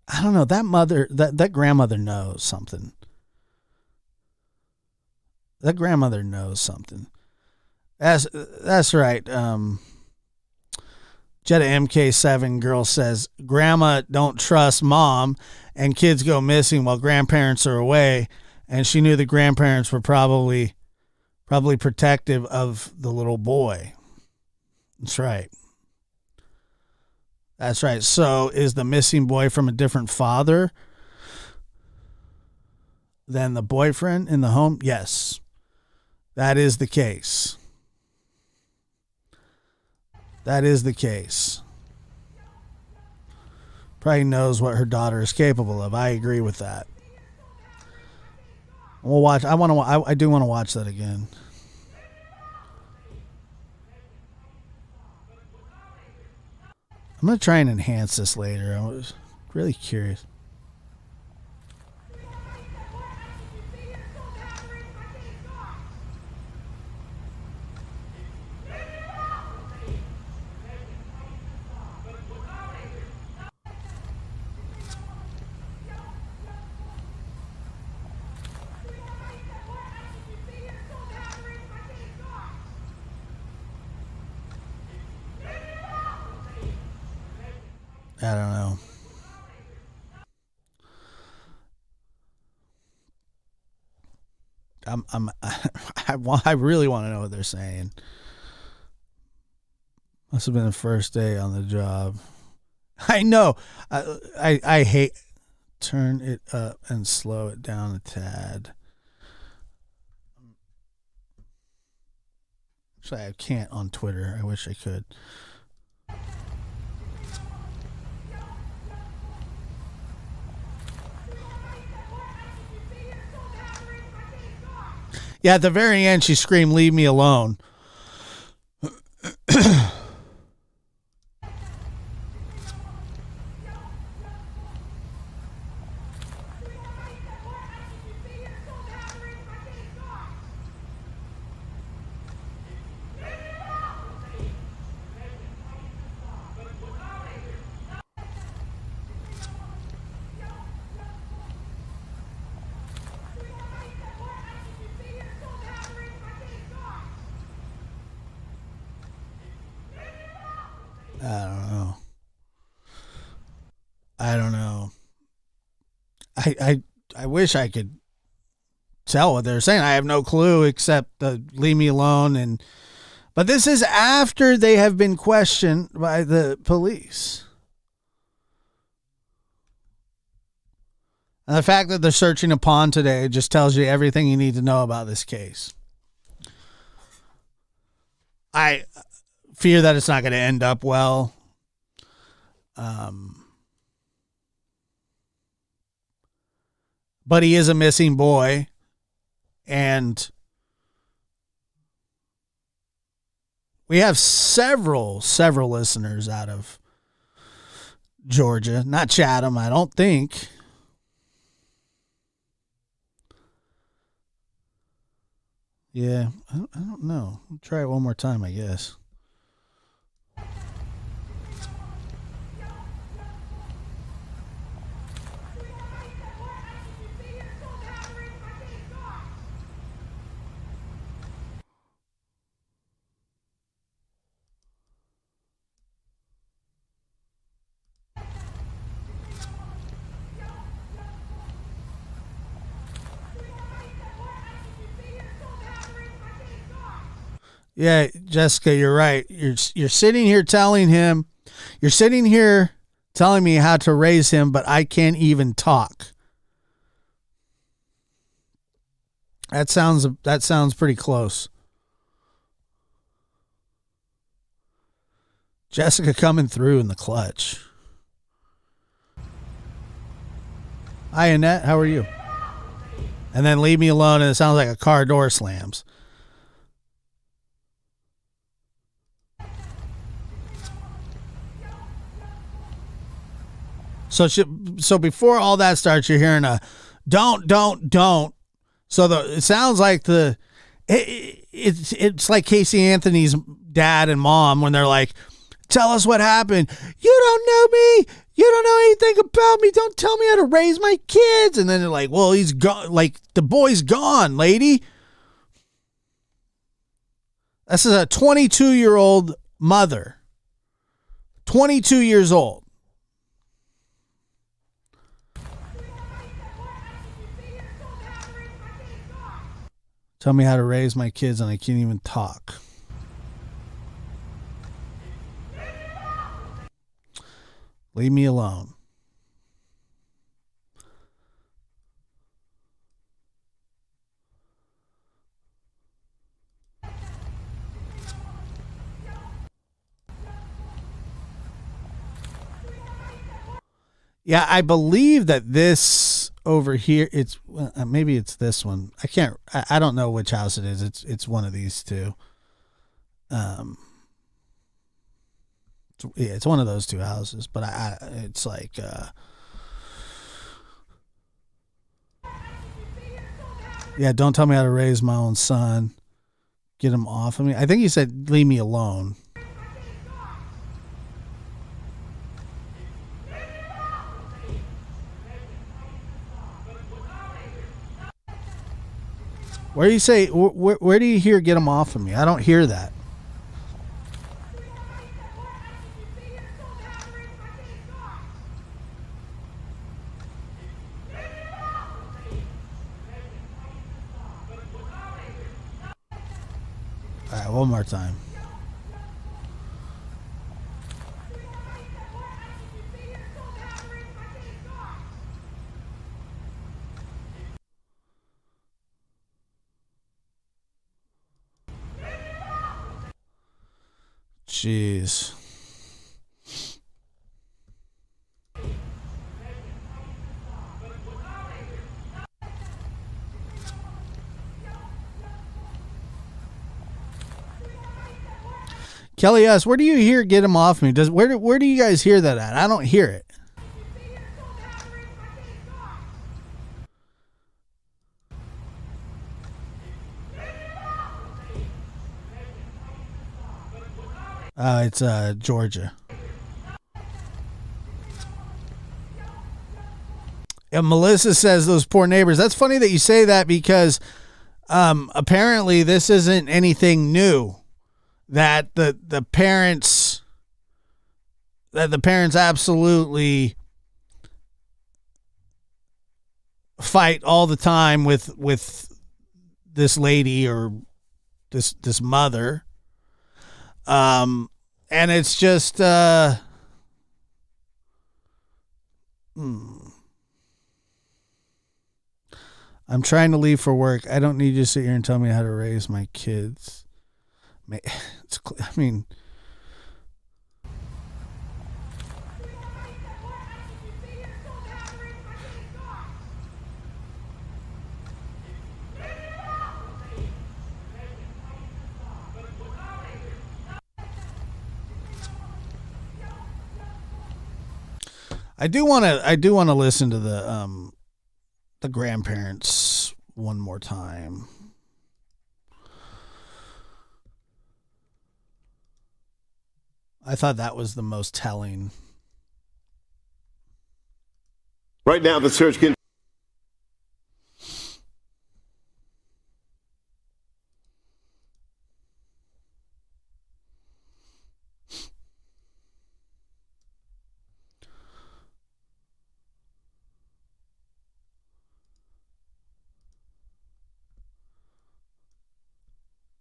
I don't know. That mother, that grandmother knows something. That grandmother knows something. That's right. Jetta MK7 girl says, Grandma don't trust mom and kids go missing while grandparents are away. And she knew the grandparents were probably protective of the little boy. That's right. That's right. So is the missing boy from a different father than the boyfriend in the home? Yes. That is the case. That is the case. Probably knows what her daughter is capable of. I agree with that. We'll watch. I do want to watch that again. I'm going to try and enhance this later. I was really curious. I don't know. I really want to know what they're saying. Must have been the first day on the job. I know. I hate. Turn it up and slow it down a tad. Actually, I can't on Twitter. I wish I could. Yeah, at the very end, she screamed, "Leave me alone." I don't know. I wish I could tell what they're saying. I have no clue except leave me alone. But this is after they have been questioned by the police. And the fact that they're searching a pond today just tells you everything you need to know about this case. I fear that it's not going to end up well. But he is a missing boy, and we have several listeners out of Georgia, not Chatham, I don't think. Yeah, I don't know. I'll try it one more time, I guess. Yeah, Jessica, you're right. You're sitting here telling me how to raise him, but I can't even talk. That sounds pretty close. Jessica coming through in the clutch. Hi, Annette. How are you? And then leave me alone, and it sounds like a car door slams. So before all that starts, you're hearing a don't. So it sounds like it's like Casey Anthony's dad and mom when they're like, tell us what happened. You don't know me. You don't know anything about me. Don't tell me how to raise my kids. And then they're like, well, he's gone. Like, the boy's gone, lady. This is a 22-year-old mother. 22 years old. Tell me how to raise my kids and I can't even talk. Leave me alone. Yeah, I believe that this over here, maybe it's this one. I don't know which house it is. It's one of these two. It's one of those two houses, but it's like yeah, don't tell me how to raise my own son. Get him off of me. I think he said leave me alone. Where do you say? Where do you hear "get him off of me"? I don't hear that. All right, one more time. Jeez. Kelly S., where do you hear "Get Him Off Me"? Where do you guys hear that at? I don't hear it. It's Georgia. And Melissa says those poor neighbors. That's funny that you say that because apparently this isn't anything new. That the parents absolutely fight all the time with this lady or this mother. And it's just I'm trying to leave for work. I don't need you to sit here and tell me how to raise my kids. I mean, I do want to listen to the grandparents one more time. I thought that was the most telling. Right now, the search can.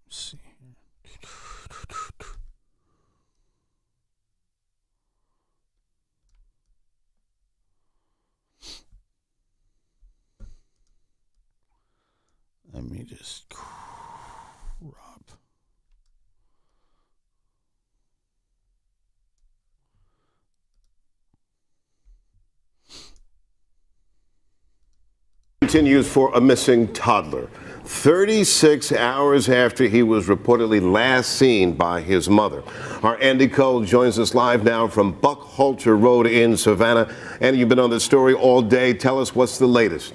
See. Let me just crop. Continues for a missing toddler. 36 hours after he was reportedly last seen by his mother. Our Andy Cole joins us live now from Buckhalter Road in Savannah. Andy, you've been on this story all day. Tell us what's the latest.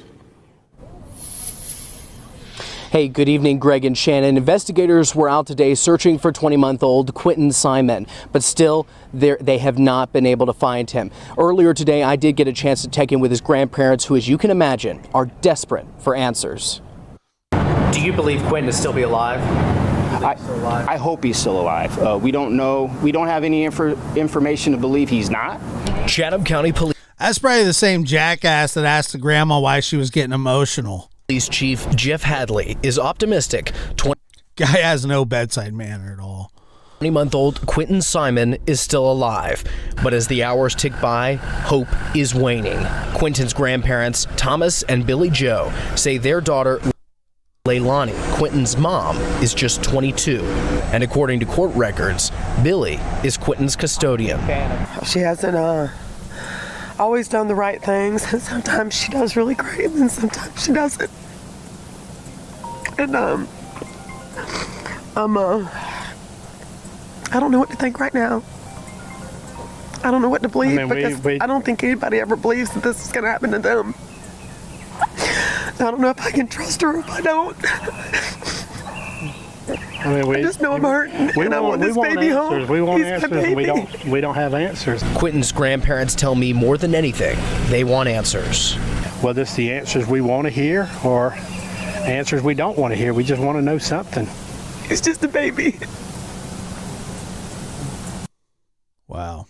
Hey, good evening, Greg and Shannon. Investigators were out today searching for 20-month-old Quinton Simon, but still they have not been able to find him. Earlier today, I did get a chance to check in with his grandparents, who, as you can imagine, are desperate for answers. Do you believe Quinton to still be alive? I hope he's still alive. We don't know. We don't have any information to believe he's not. Chatham County Police. That's probably the same jackass that asked the grandma why she was getting emotional. Police Chief Jeff Hadley is optimistic. Guy has no bedside manner at all. 20-month-old Quinton Simon is still alive, but as the hours tick by, hope is waning. Quinton's grandparents, Thomas and Billy Joe, say their daughter, Leilani, Quinton's mom, is just 22, and according to court records, Billy is Quinton's custodian. She hasn't always done the right things, and sometimes she does really great, and sometimes she doesn't. And I don't know what to think right now. I don't know what to believe, because I don't think anybody ever believes that this is going to happen to them. I don't know if I can trust her or if I don't. I just know I'm hurting, and I want this baby home. We want answers, and we don't have answers. Quinton's grandparents tell me more than anything, they want answers. Whether it's the answers we want to hear or answers we don't want to hear, we just want to know something. It's just a baby. Wow.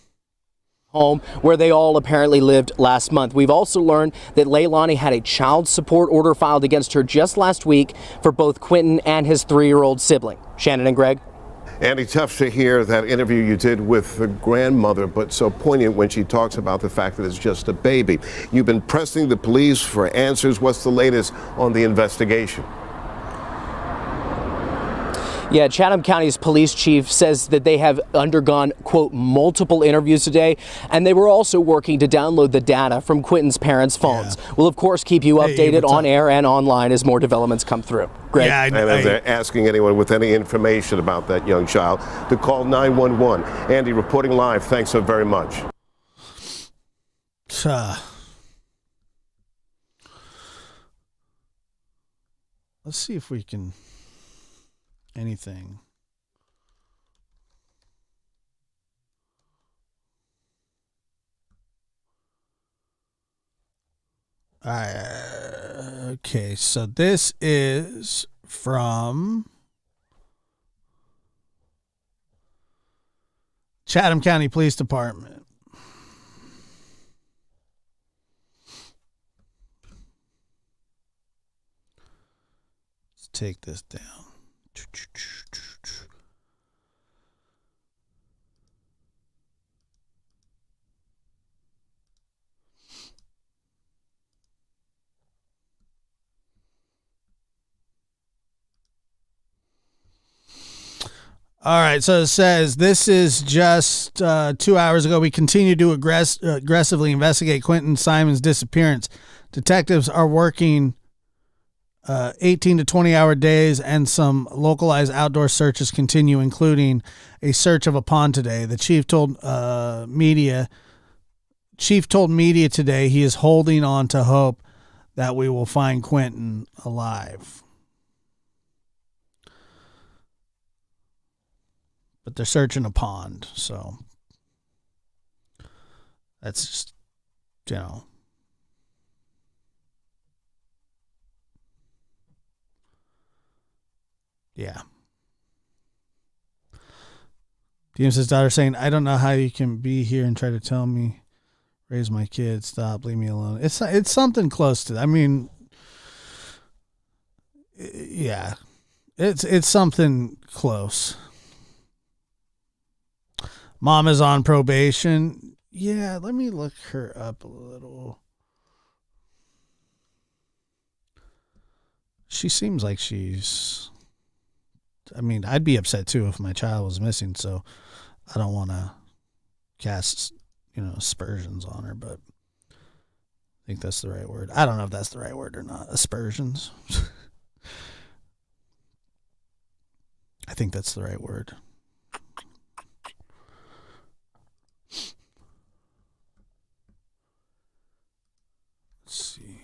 Home where they all apparently lived last month. We've also learned that Leilani had a child support order filed against her just last week for both Quinton and his 3-year-old sibling. Shannon and Greg. Andy, tough to hear that interview you did with the grandmother, but so poignant when she talks about the fact that it's just a baby. You've been pressing the police for answers. What's the latest on the investigation? Yeah, Chatham County's police chief says that they have undergone, quote, multiple interviews today, and they were also working to download the data from Quinton's parents' phones. Yeah. We'll, of course, keep you updated on air and online as more developments come through. Greg? Yeah, and if they're asking anyone with any information about that young child to call 911. Andy, reporting live. Thanks so very much. Let's see if we can anything. Okay, so this is from Chatham County Police Department. Let's take this down. All right, so it says this is just 2 hours ago. We continue to aggressively investigate Quinton Simon's disappearance. Detectives are working 18 to 20-hour days, and some localized outdoor searches continue, including a search of a pond today. The chief told media today he is holding on to hope that we will find Quinton alive. But they're searching a pond, so that's just, yeah. Deems' daughter saying, I don't know how you can be here and try to tell me, raise my kids, stop, leave me alone. It's something close to that. I mean, yeah, it's something close. Mom is on probation. Yeah, let me look her up a little. She seems like she's... I mean, I'd be upset too if my child was missing, so I don't want to cast, aspersions on her, but I think that's the right word. I don't know if that's the right word or not. Aspersions. I think that's the right word. Let's see.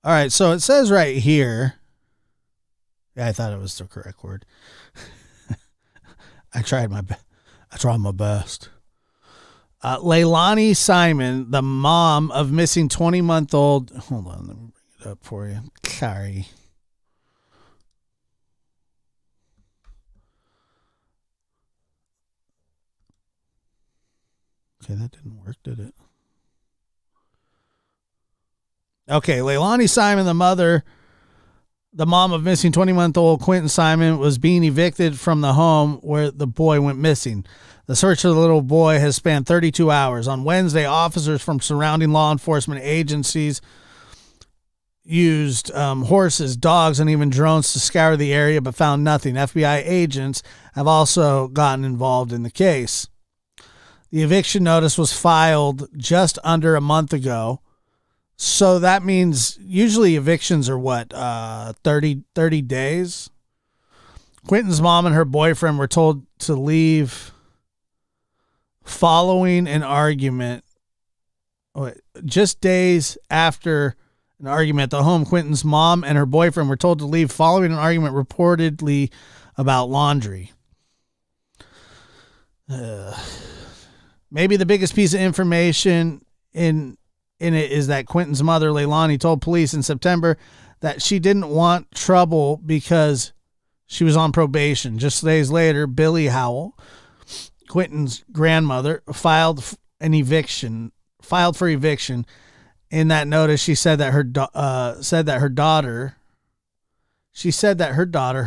All right, so it says right here. Yeah, I thought it was the correct word. I tried my best. Leilani Simon, the mom of missing 20-month-old. Hold on, let me bring it up for you. Sorry. Okay, that didn't work, did it? Okay, Leilani Simon, the mom of missing 20-month-old Quinton Simon, was being evicted from the home where the boy went missing. The search for the little boy has spanned 32 hours. On Wednesday, officers from surrounding law enforcement agencies used horses, dogs, and even drones to scour the area, but found nothing. FBI agents have also gotten involved in the case. The eviction notice was filed just under a month ago. So that means usually evictions are 30 days. Quinton's mom and her boyfriend were told to leave following an argument. Just days after an argument at the home, Quinton's mom and her boyfriend were told to leave following an argument reportedly about laundry. Maybe the biggest piece of information in it is that Quinton's mother, Leilani, told police in September that she didn't want trouble because She was on probation. Just days later, Billy Howell, Quinton's grandmother, filed for eviction. In that notice, she said that her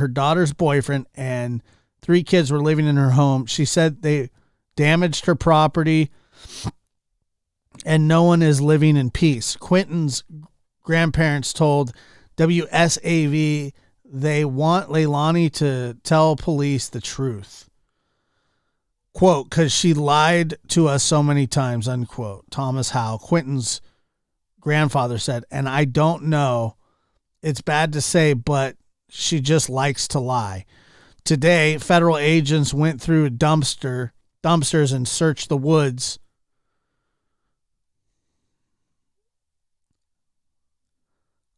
daughter's boyfriend, and 3 kids were living in her home. She said they damaged her property and no one is living in peace. Quinton's grandparents told WSAV they want Leilani to tell police the truth. Quote, because she lied to us so many times, unquote. Thomas Howe, Quinton's grandfather, said, and I don't know, it's bad to say, but she just likes to lie. Today, federal agents went through dumpsters and searched the woods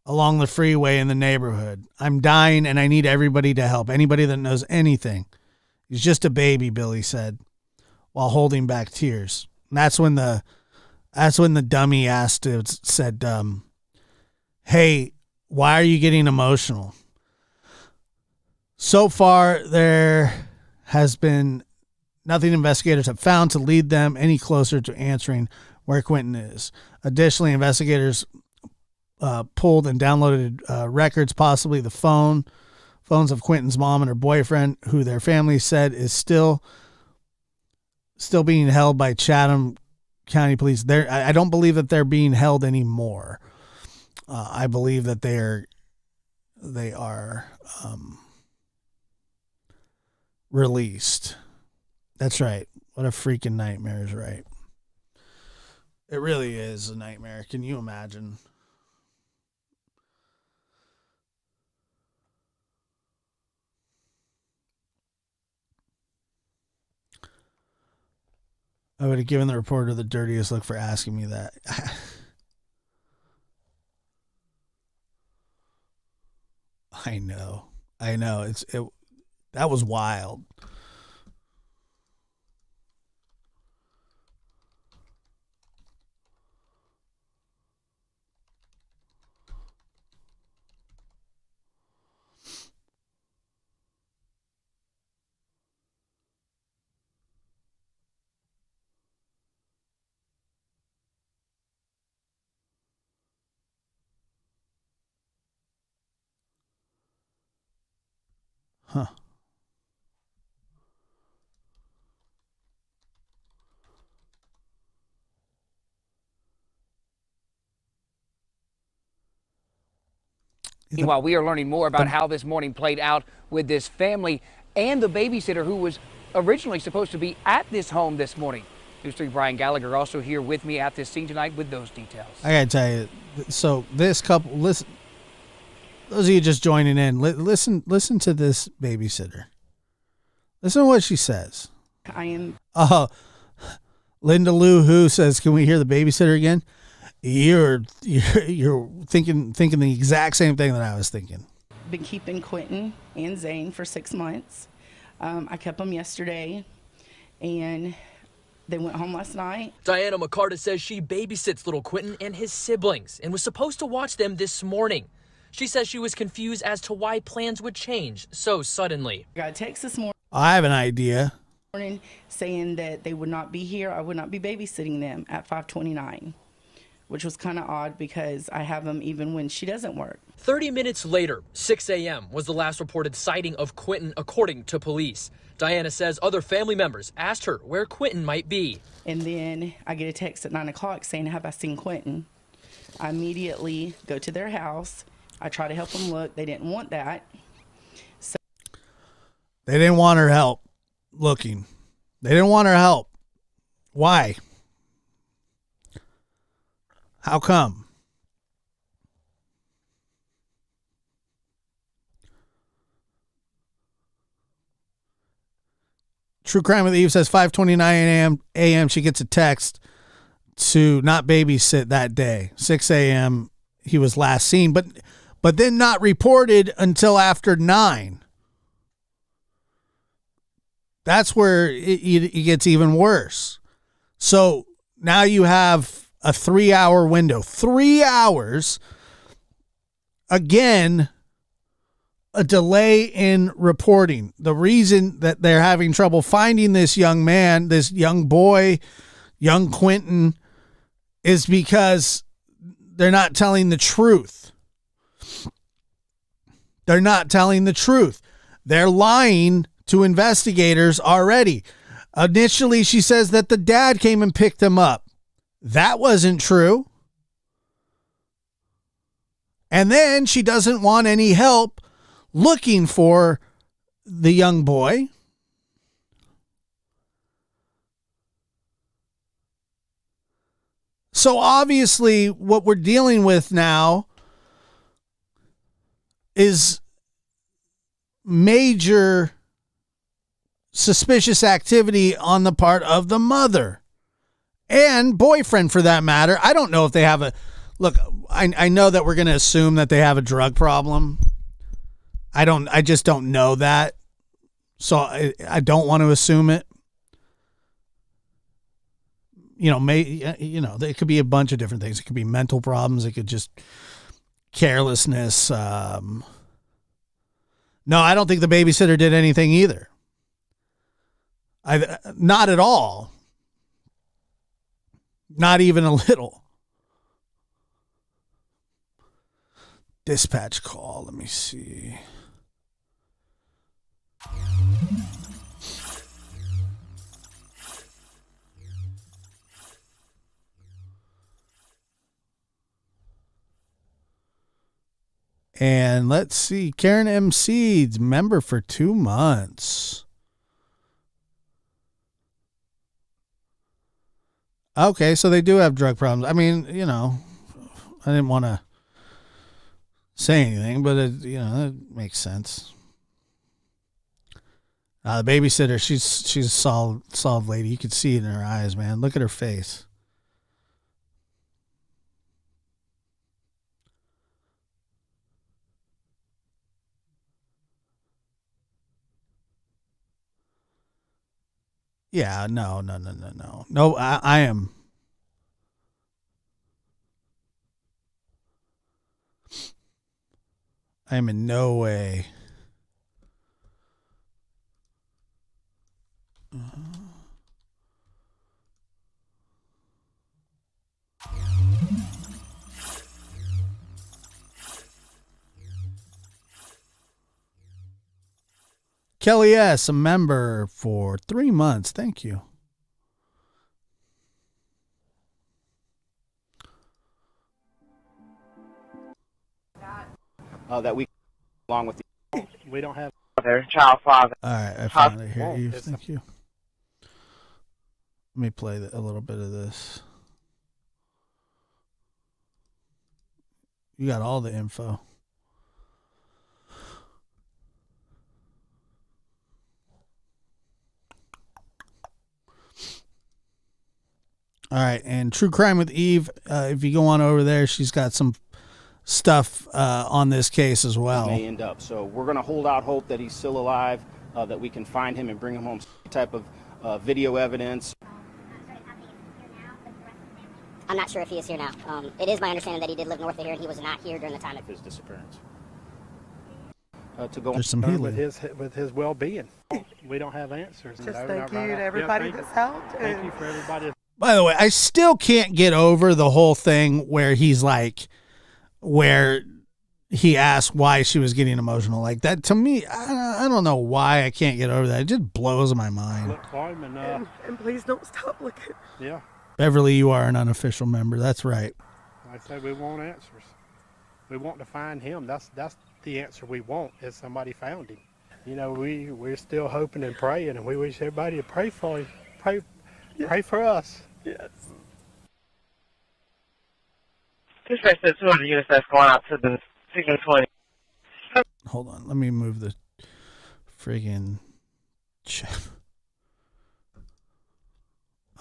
along the freeway in the neighborhood. I'm dying and I need everybody to help. Anybody that knows anything. He's just a baby, Billy said, while holding back tears. And that's when the dummy said, hey, why are you getting emotional? So far, there has been nothing investigators have found to lead them any closer to answering where Quinton is. Additionally, investigators pulled and downloaded records, possibly the phones of Quinton's mom and her boyfriend, who their family said is still being held by Chatham County Police. I don't believe that they're being held anymore. I believe that they are released. That's right. What a freaking nightmare is right. It really is a nightmare. Can you imagine? I would have given the reporter the dirtiest look for asking me that. I know. That was wild. Huh. Meanwhile, we are learning more about how this morning played out with this family and the babysitter who was originally supposed to be at this home this morning. News 3 Brian Gallagher also here with me at this scene tonight with those details. I gotta tell you, so this couple, listen, those of you just joining in, listen to this babysitter. Listen to what she says. I am. Linda Lou Who says, "Can we hear the babysitter again?" You're thinking the exact same thing that I was thinking. Been keeping Quinton and Zane for 6 months. I kept them yesterday, and they went home last night. Diana McCarta says she babysits little Quinton and his siblings and was supposed to watch them this morning. She says she was confused as to why plans would change so suddenly. I got a text this morning. I have an idea. Saying that they would not be here. I would not be babysitting them at 5:29, which was kind of odd because I have them even when she doesn't work. 30 minutes later, 6 a.m. was the last reported sighting of Quinton, according to police. Diana says other family members asked her where Quinton might be. And then I get a text at 9 o'clock saying, have I seen Quinton? I immediately go to their house. I try to help them look. They didn't want that. So they didn't want her help looking. They didn't want her help. Why? How come? True Crime with Eve says 5:29 a.m. she gets a text to not babysit that day. 6 a.m. he was last seen, but then not reported until after 9. That's where it gets even worse. So now you have a 3-hour window. 3 hours. Again, a delay in reporting. The reason that they're having trouble finding this young man, this young boy, young Quinton, is because they're not telling the truth. They're not telling the truth. They're lying to investigators already. Initially, she says that the dad came and picked him up. That wasn't true. And then she doesn't want any help looking for the young boy. So obviously what we're dealing with now is major suspicious activity on the part of the mother and boyfriend, for that matter. I don't know if they have a look. I know that we're going to assume that they have a drug problem. I just don't know that. So I don't want to assume it. It could be a bunch of different things. It could be mental problems. It could just carelessness. No, I don't think the babysitter did anything either. Not at all. Not even a little. Dispatch call. Let me see. And let's see. Karen M. Seeds, member for 2 months. Okay, so they do have drug problems. I mean, I didn't want to say anything, but it makes sense. The babysitter, she's a solid lady. You could see it in her eyes, man. Look at her face. Yeah, no. No, I am. I am in no way. Kelly S., a member for 3 months. Thank you. That we, along with the... We don't have... Child father. All right, I found it here. Thank you. Let me play a little bit of this. You got all the info. All right, and True Crime with Eve, if you go on over there, she's got some stuff on this case as well. May end up. So we're going to hold out hope that he's still alive, that we can find him and bring him home. Some type of video evidence. I'm not sure if he is here now. It is my understanding that he did live north of here and he was not here during the time of his disappearance. There's some healing with his well-being. We don't have answers. Just thank you to everybody that's helped. Thank you for everybody. By the way, I still can't get over the whole thing where he's like, where he asked why she was getting emotional like that. To me, I don't know why I can't get over that. It just blows my mind. Look for him and please don't stop looking. Yeah. Beverly, you are an unofficial member. That's right. Like I say, we want answers. We want to find him. That's the answer we want, is somebody found him. We're still hoping and praying, and we wish everybody to pray for him. Pray for us. Yes. Dispatch to 200 units that's going out to the 620. Hold on. Let me move the friggin' chat.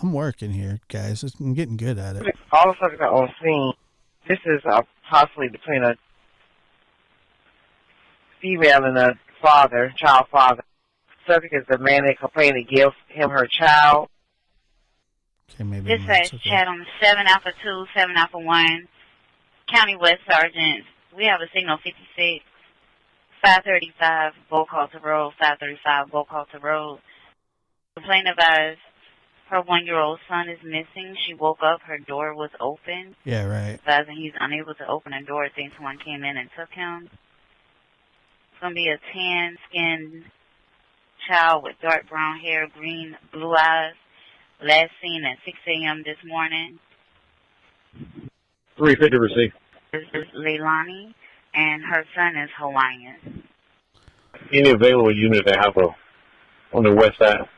I'm working here, guys. I'm getting good at it. All the subjects are on scene. This is possibly between a female and a father, child father. Subject is the man that complained to give him her child. Okay, maybe Dispatch chat on 7 Alpha 2, 7 Alpha 1, County West Sergeant. We have a signal 56. 535 Bocoulter Road, 535 Bocoulter Road. Complaint advised her 1-year-old son is missing. She woke up, her door was open. Yeah, right. Advising he's unable to open the door. Thinks someone came in and took him. It's going to be a tan-skinned child with dark brown hair, green, blue eyes. Last seen at 6 a.m. this morning. 350 received. This is Leilani, and her son is Hawaiian. Any available unit they have on the west side,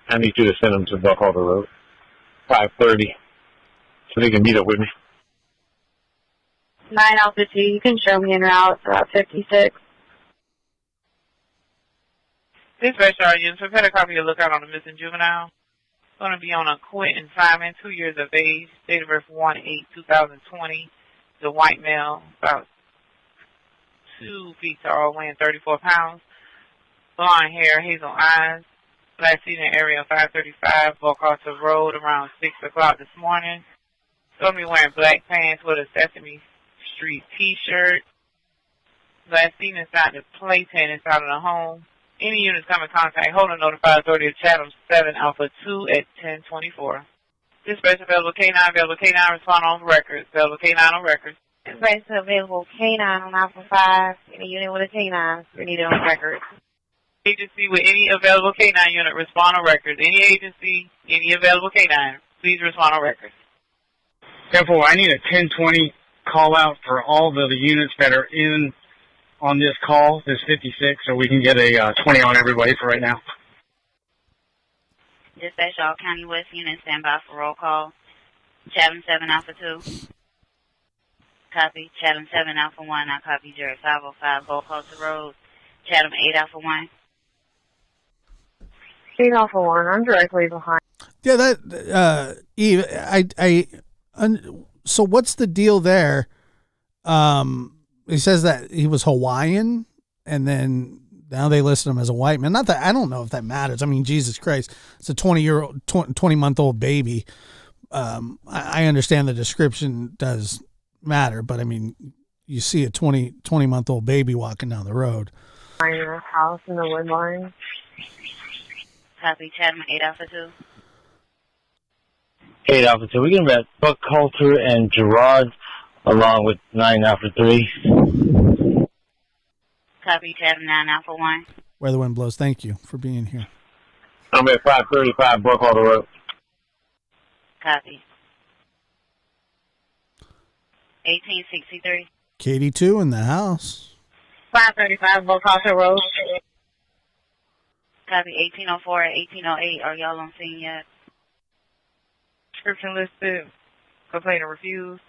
I need you to send them to Buckhalter Road, 530, so they can meet up with me. 9 Alpha 2, you can show me en route, Route 56. Dispatch audience, we've had a copy of Lookout on a missing juvenile. It's going to be on a Quinton Simon, 2 years of age, date of birth 1/8/2020. The white male, about 2 feet tall, weighing 34 pounds. Blonde hair, hazel eyes. Last seen in area 535 Bocoulter Road around 6 o'clock this morning. Going to be wearing black pants with a Sesame Street t-shirt. Last seen inside the playpen inside of the home. Any units come in contact, hold and notify authority of Chatham 7 Alpha 2 at 1024. Dispatch available K9, respond on records. Available K9 on records. Dispatch available K9 on Alpha 5. Any unit with a K9, we need it on record. Agency with any available K9 unit, respond on records. Any agency, any available K9, please respond on records. Therefore, I need a 1020 call out for all the units that are in on this call, this 56, so we can get a 20 on everybody for right now. Dispatch all County West units stand by for roll call. Chatham 7 Alpha 2. Copy. Chatham 7 Alpha 1. I copy Jerry 505 Bocoulter Road. Chatham 8 Alpha 1. 8 Alpha 1. I'm directly behind. Yeah, that Eve, so what's the deal there? He says that he was Hawaiian, and then now they list him as a white man. Not that I don't know if that matters. I mean, Jesus Christ, it's a 20-month-old baby. I understand the description does matter, but I mean, you see a 20-month-old baby walking down the road. Find your house in the wood line. Copy. Chatham 8 Alpha 2. 8 Alpha 2. We're going to be at Buckhalter and Gerard, along with 9 Alpha 3. Copy. Chatham 9 Alpha 1. Where the wind blows. Thank you for being here. I'm at 535 Buckhalter Road. Copy. 1863. Katie 2 in the house. 535 Bocoulter Road. Copy. 1804 and 1808. Are y'all on scene yet? Description listed. Complaint refused.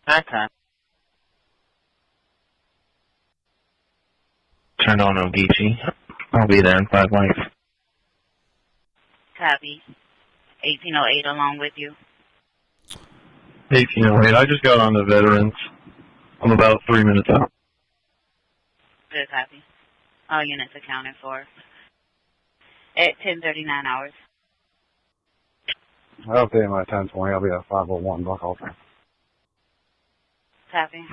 Okay. Turn on Ogeechee. I'll be there in 5 minutes. Copy. 1808 along with you. 1808. I just got on the veterans. I'm about 3 minutes out. Good copy. All units accounted for. At 10:39 hours. I'll be in my 1020. I'll be at 501 Buckhalter. Copy.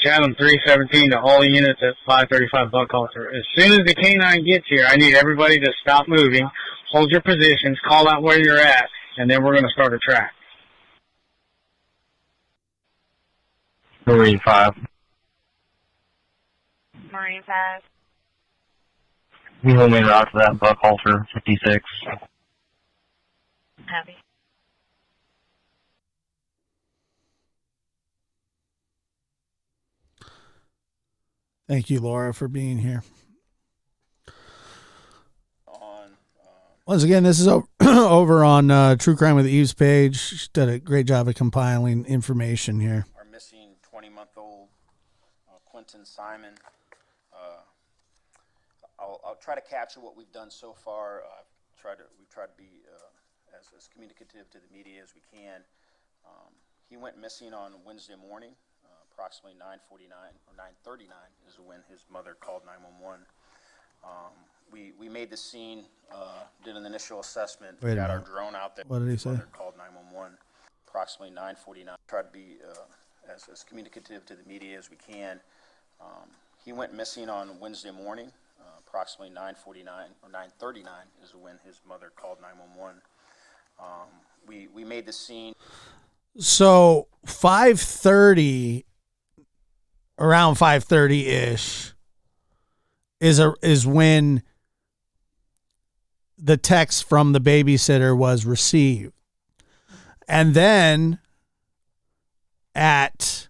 Chatham 317 to all units at 535 Buckhalter. As soon as the K9 gets here, I need everybody to stop moving, hold your positions, call out where you're at, and then we're going to start a track. Marine 5. Marine 5. We will make out to that Buckhalter 56. Copy. Thank you, Laura, for being here. Once again, this is over on True Crime with Eve's page. She did a great job of compiling information here. Our missing 20-month-old Quinton Simon. I'll try to capture what we've done so far. We've tried to be as communicative to the media as we can. He went missing on Wednesday morning. Approximately 9:49 or 9:39 is when his mother called 911. We made the scene, did an initial assessment, got our drone out there. What did he say? Called 911. approximately 9:49. Try to be as communicative to the media as we can. He went missing on Wednesday morning, approximately 9:49 or 9:39 is when his mother called 911. We made the scene. So 5:30, around 5:30-ish, is when the text from the babysitter was received. And then at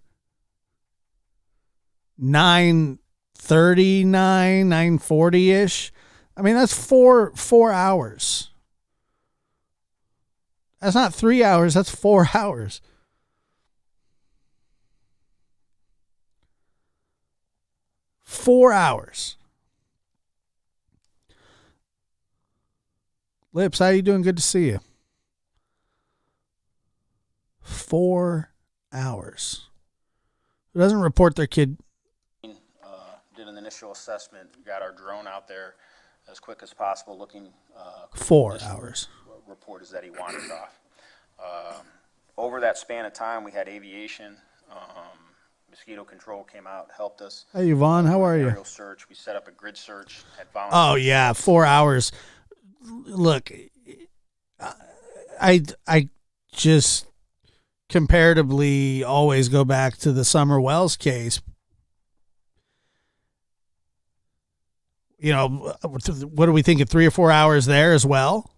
9:39, 9:40-ish, I mean, that's four hours. That's not 3 hours, that's 4 hours. Four hours. Lips, how you doing? Good to see you. 4 hours. Who doesn't report their kid? Did an initial assessment, got our drone out there as quick as possible, looking. 4 hours. Report is that he wandered off. Over that span of time, we had aviation, mosquito control came out, helped us. Hey, Yvonne, how are you? Aerial search. We set up a grid search. Had volunteers. Oh, yeah, 4 hours. Look, I just comparatively always go back to the Summer Wells case. You know, what do we think of 3 or 4 hours there as well?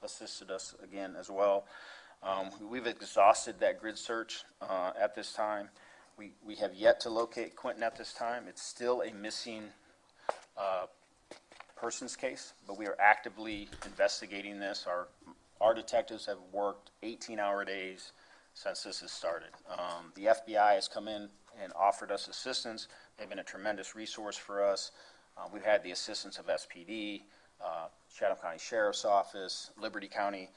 Assisted us again as well. We've exhausted that grid search at this time. We have yet to locate Quinton at this time. It's still a missing persons case, but we are actively investigating this. Our detectives have worked 18-hour days since this has started. The FBI has come in and offered us assistance. They've been a tremendous resource for us. We've had the assistance of SPD, Chatham County Sheriff's Office, Liberty County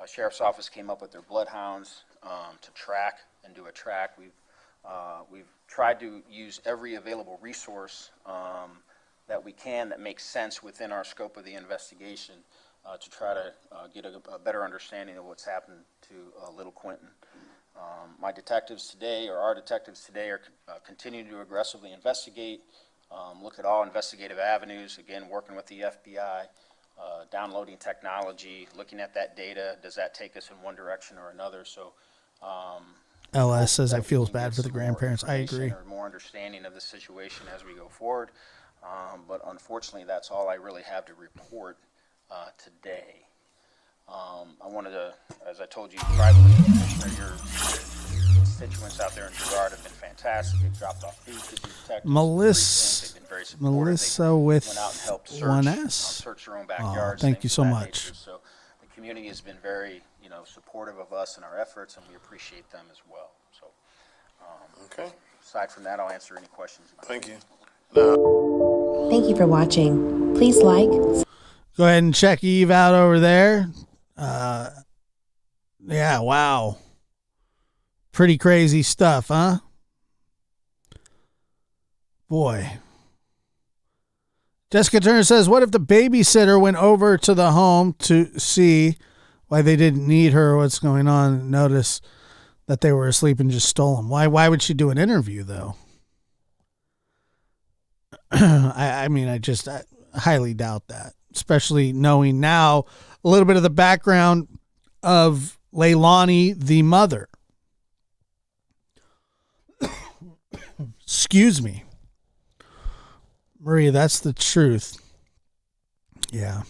Sheriff's Office came up with their bloodhounds to track and do a track. We've tried to use every available resource that we can that makes sense within our scope of the investigation to try to get a better understanding of what's happened to little Quinton. My detectives today, or our detectives today, are continuing to aggressively investigate, look at all investigative avenues, again, working with the FBI, downloading technology, looking at that data. Does that take us in one direction or another? So, LS says I feels bad for the grandparents. I agree. Or more understanding of the situation as we go forward. But unfortunately, that's all I really have to report today. I wanted to, as I told you privately, Commissioner, your constituents out there in Girard have been fantastic. They've dropped off food to the detectives. Melissa with went out and helped search, 1S. search their own backyards. Thank you so that much. nature. So the community has been very, supportive of us and our efforts, and we appreciate them as well. So, okay. Aside from that, I'll answer any questions. Thank you. Thank you for watching. Please like. Go ahead and check Eve out over there. Yeah, wow. Pretty crazy stuff, huh? Boy. Jessica Turner says, what if the babysitter went over to the home to see why they didn't need her or what's going on and notice that they were asleep and just stole them? Why would she do an interview, though? I highly doubt that, especially knowing now a little bit of the background of Leilani, the mother. Excuse me. Maria, that's the truth. Yeah.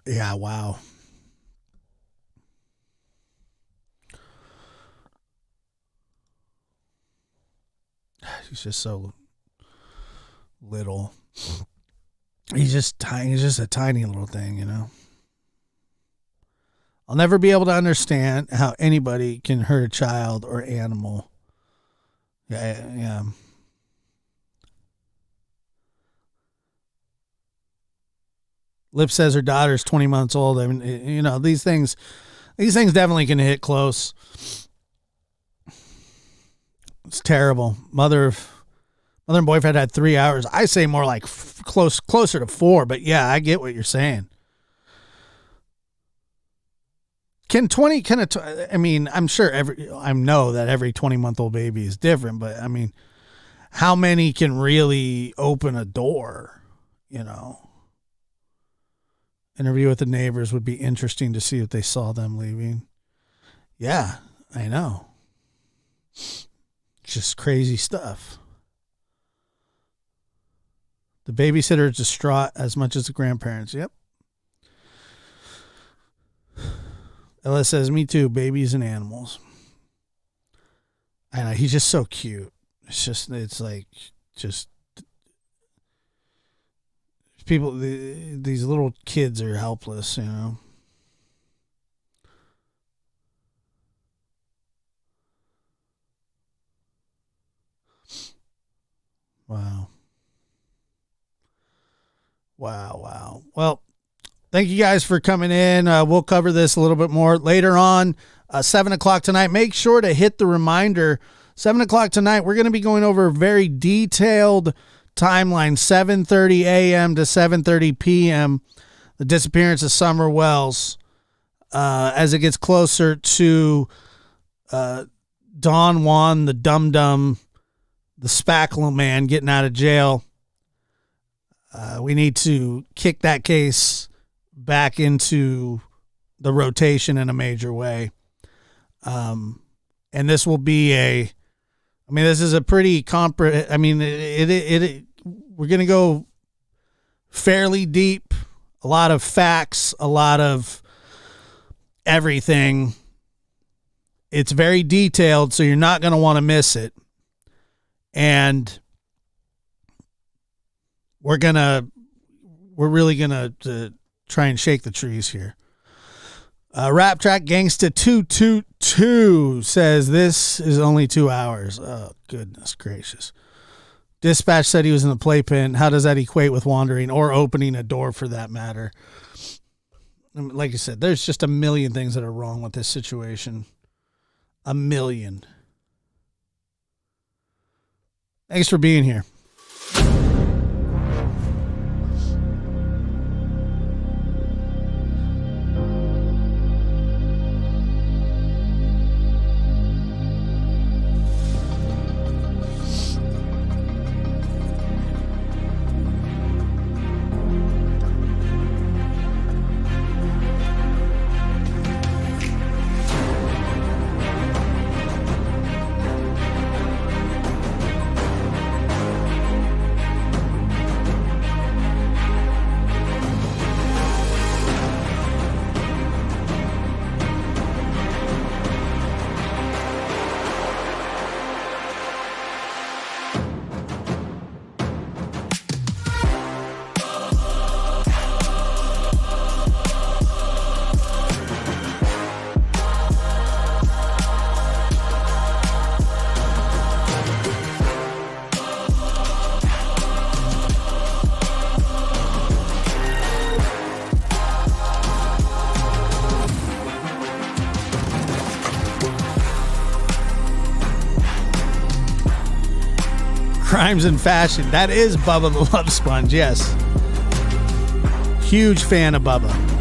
Yeah, wow. He's just so little. He's just tiny. He's just a tiny little thing, I'll never be able to understand how anybody can hurt a child or animal. Yeah. Lip says her daughter's 20 months old. I mean, these things definitely can hit close. It's terrible. Mother Mother and boyfriend had 3 hours. I say more like closer to 4, but yeah, I get what you're saying. I mean, I'm sure I know that every 20-month-old baby is different, but I mean, how many can really open a door, you know? Interview with the neighbors would be interesting to see if they saw them leaving. Yeah, I know. Just crazy stuff. The babysitter is distraught as much as the grandparents. Yep. Ella says, me too, babies and animals. I know, he's just so cute. It's like people, these little kids are helpless, you know. Wow. Well, thank you guys for coming in. We'll cover this a little bit more later on. 7 o'clock tonight. Make sure to hit the reminder. 7 o'clock tonight, we're going to be going over a very detailed timeline, 7:30 a.m. to 7:30 p.m., the disappearance of Summer Wells, as it gets closer to Don Juan, the dum-dum, the spackle man getting out of jail. We need to kick that case back into the rotation in a major way. And this will be this is a pretty we're going to go fairly deep, a lot of facts, a lot of everything. It's very detailed, so you're not going to want to miss it. And we're really going to try and shake the trees here. Rap Track Gangsta 222 says this is only 2 hours. Oh, goodness gracious. Dispatch said he was in the playpen. How does that equate with wandering or opening a door for that matter? Like I said, there's just a million things that are wrong with this situation. A million. Thanks for being here. Crimes and Fashion. That is Bubba the Love Sponge, yes. Huge fan of Bubba.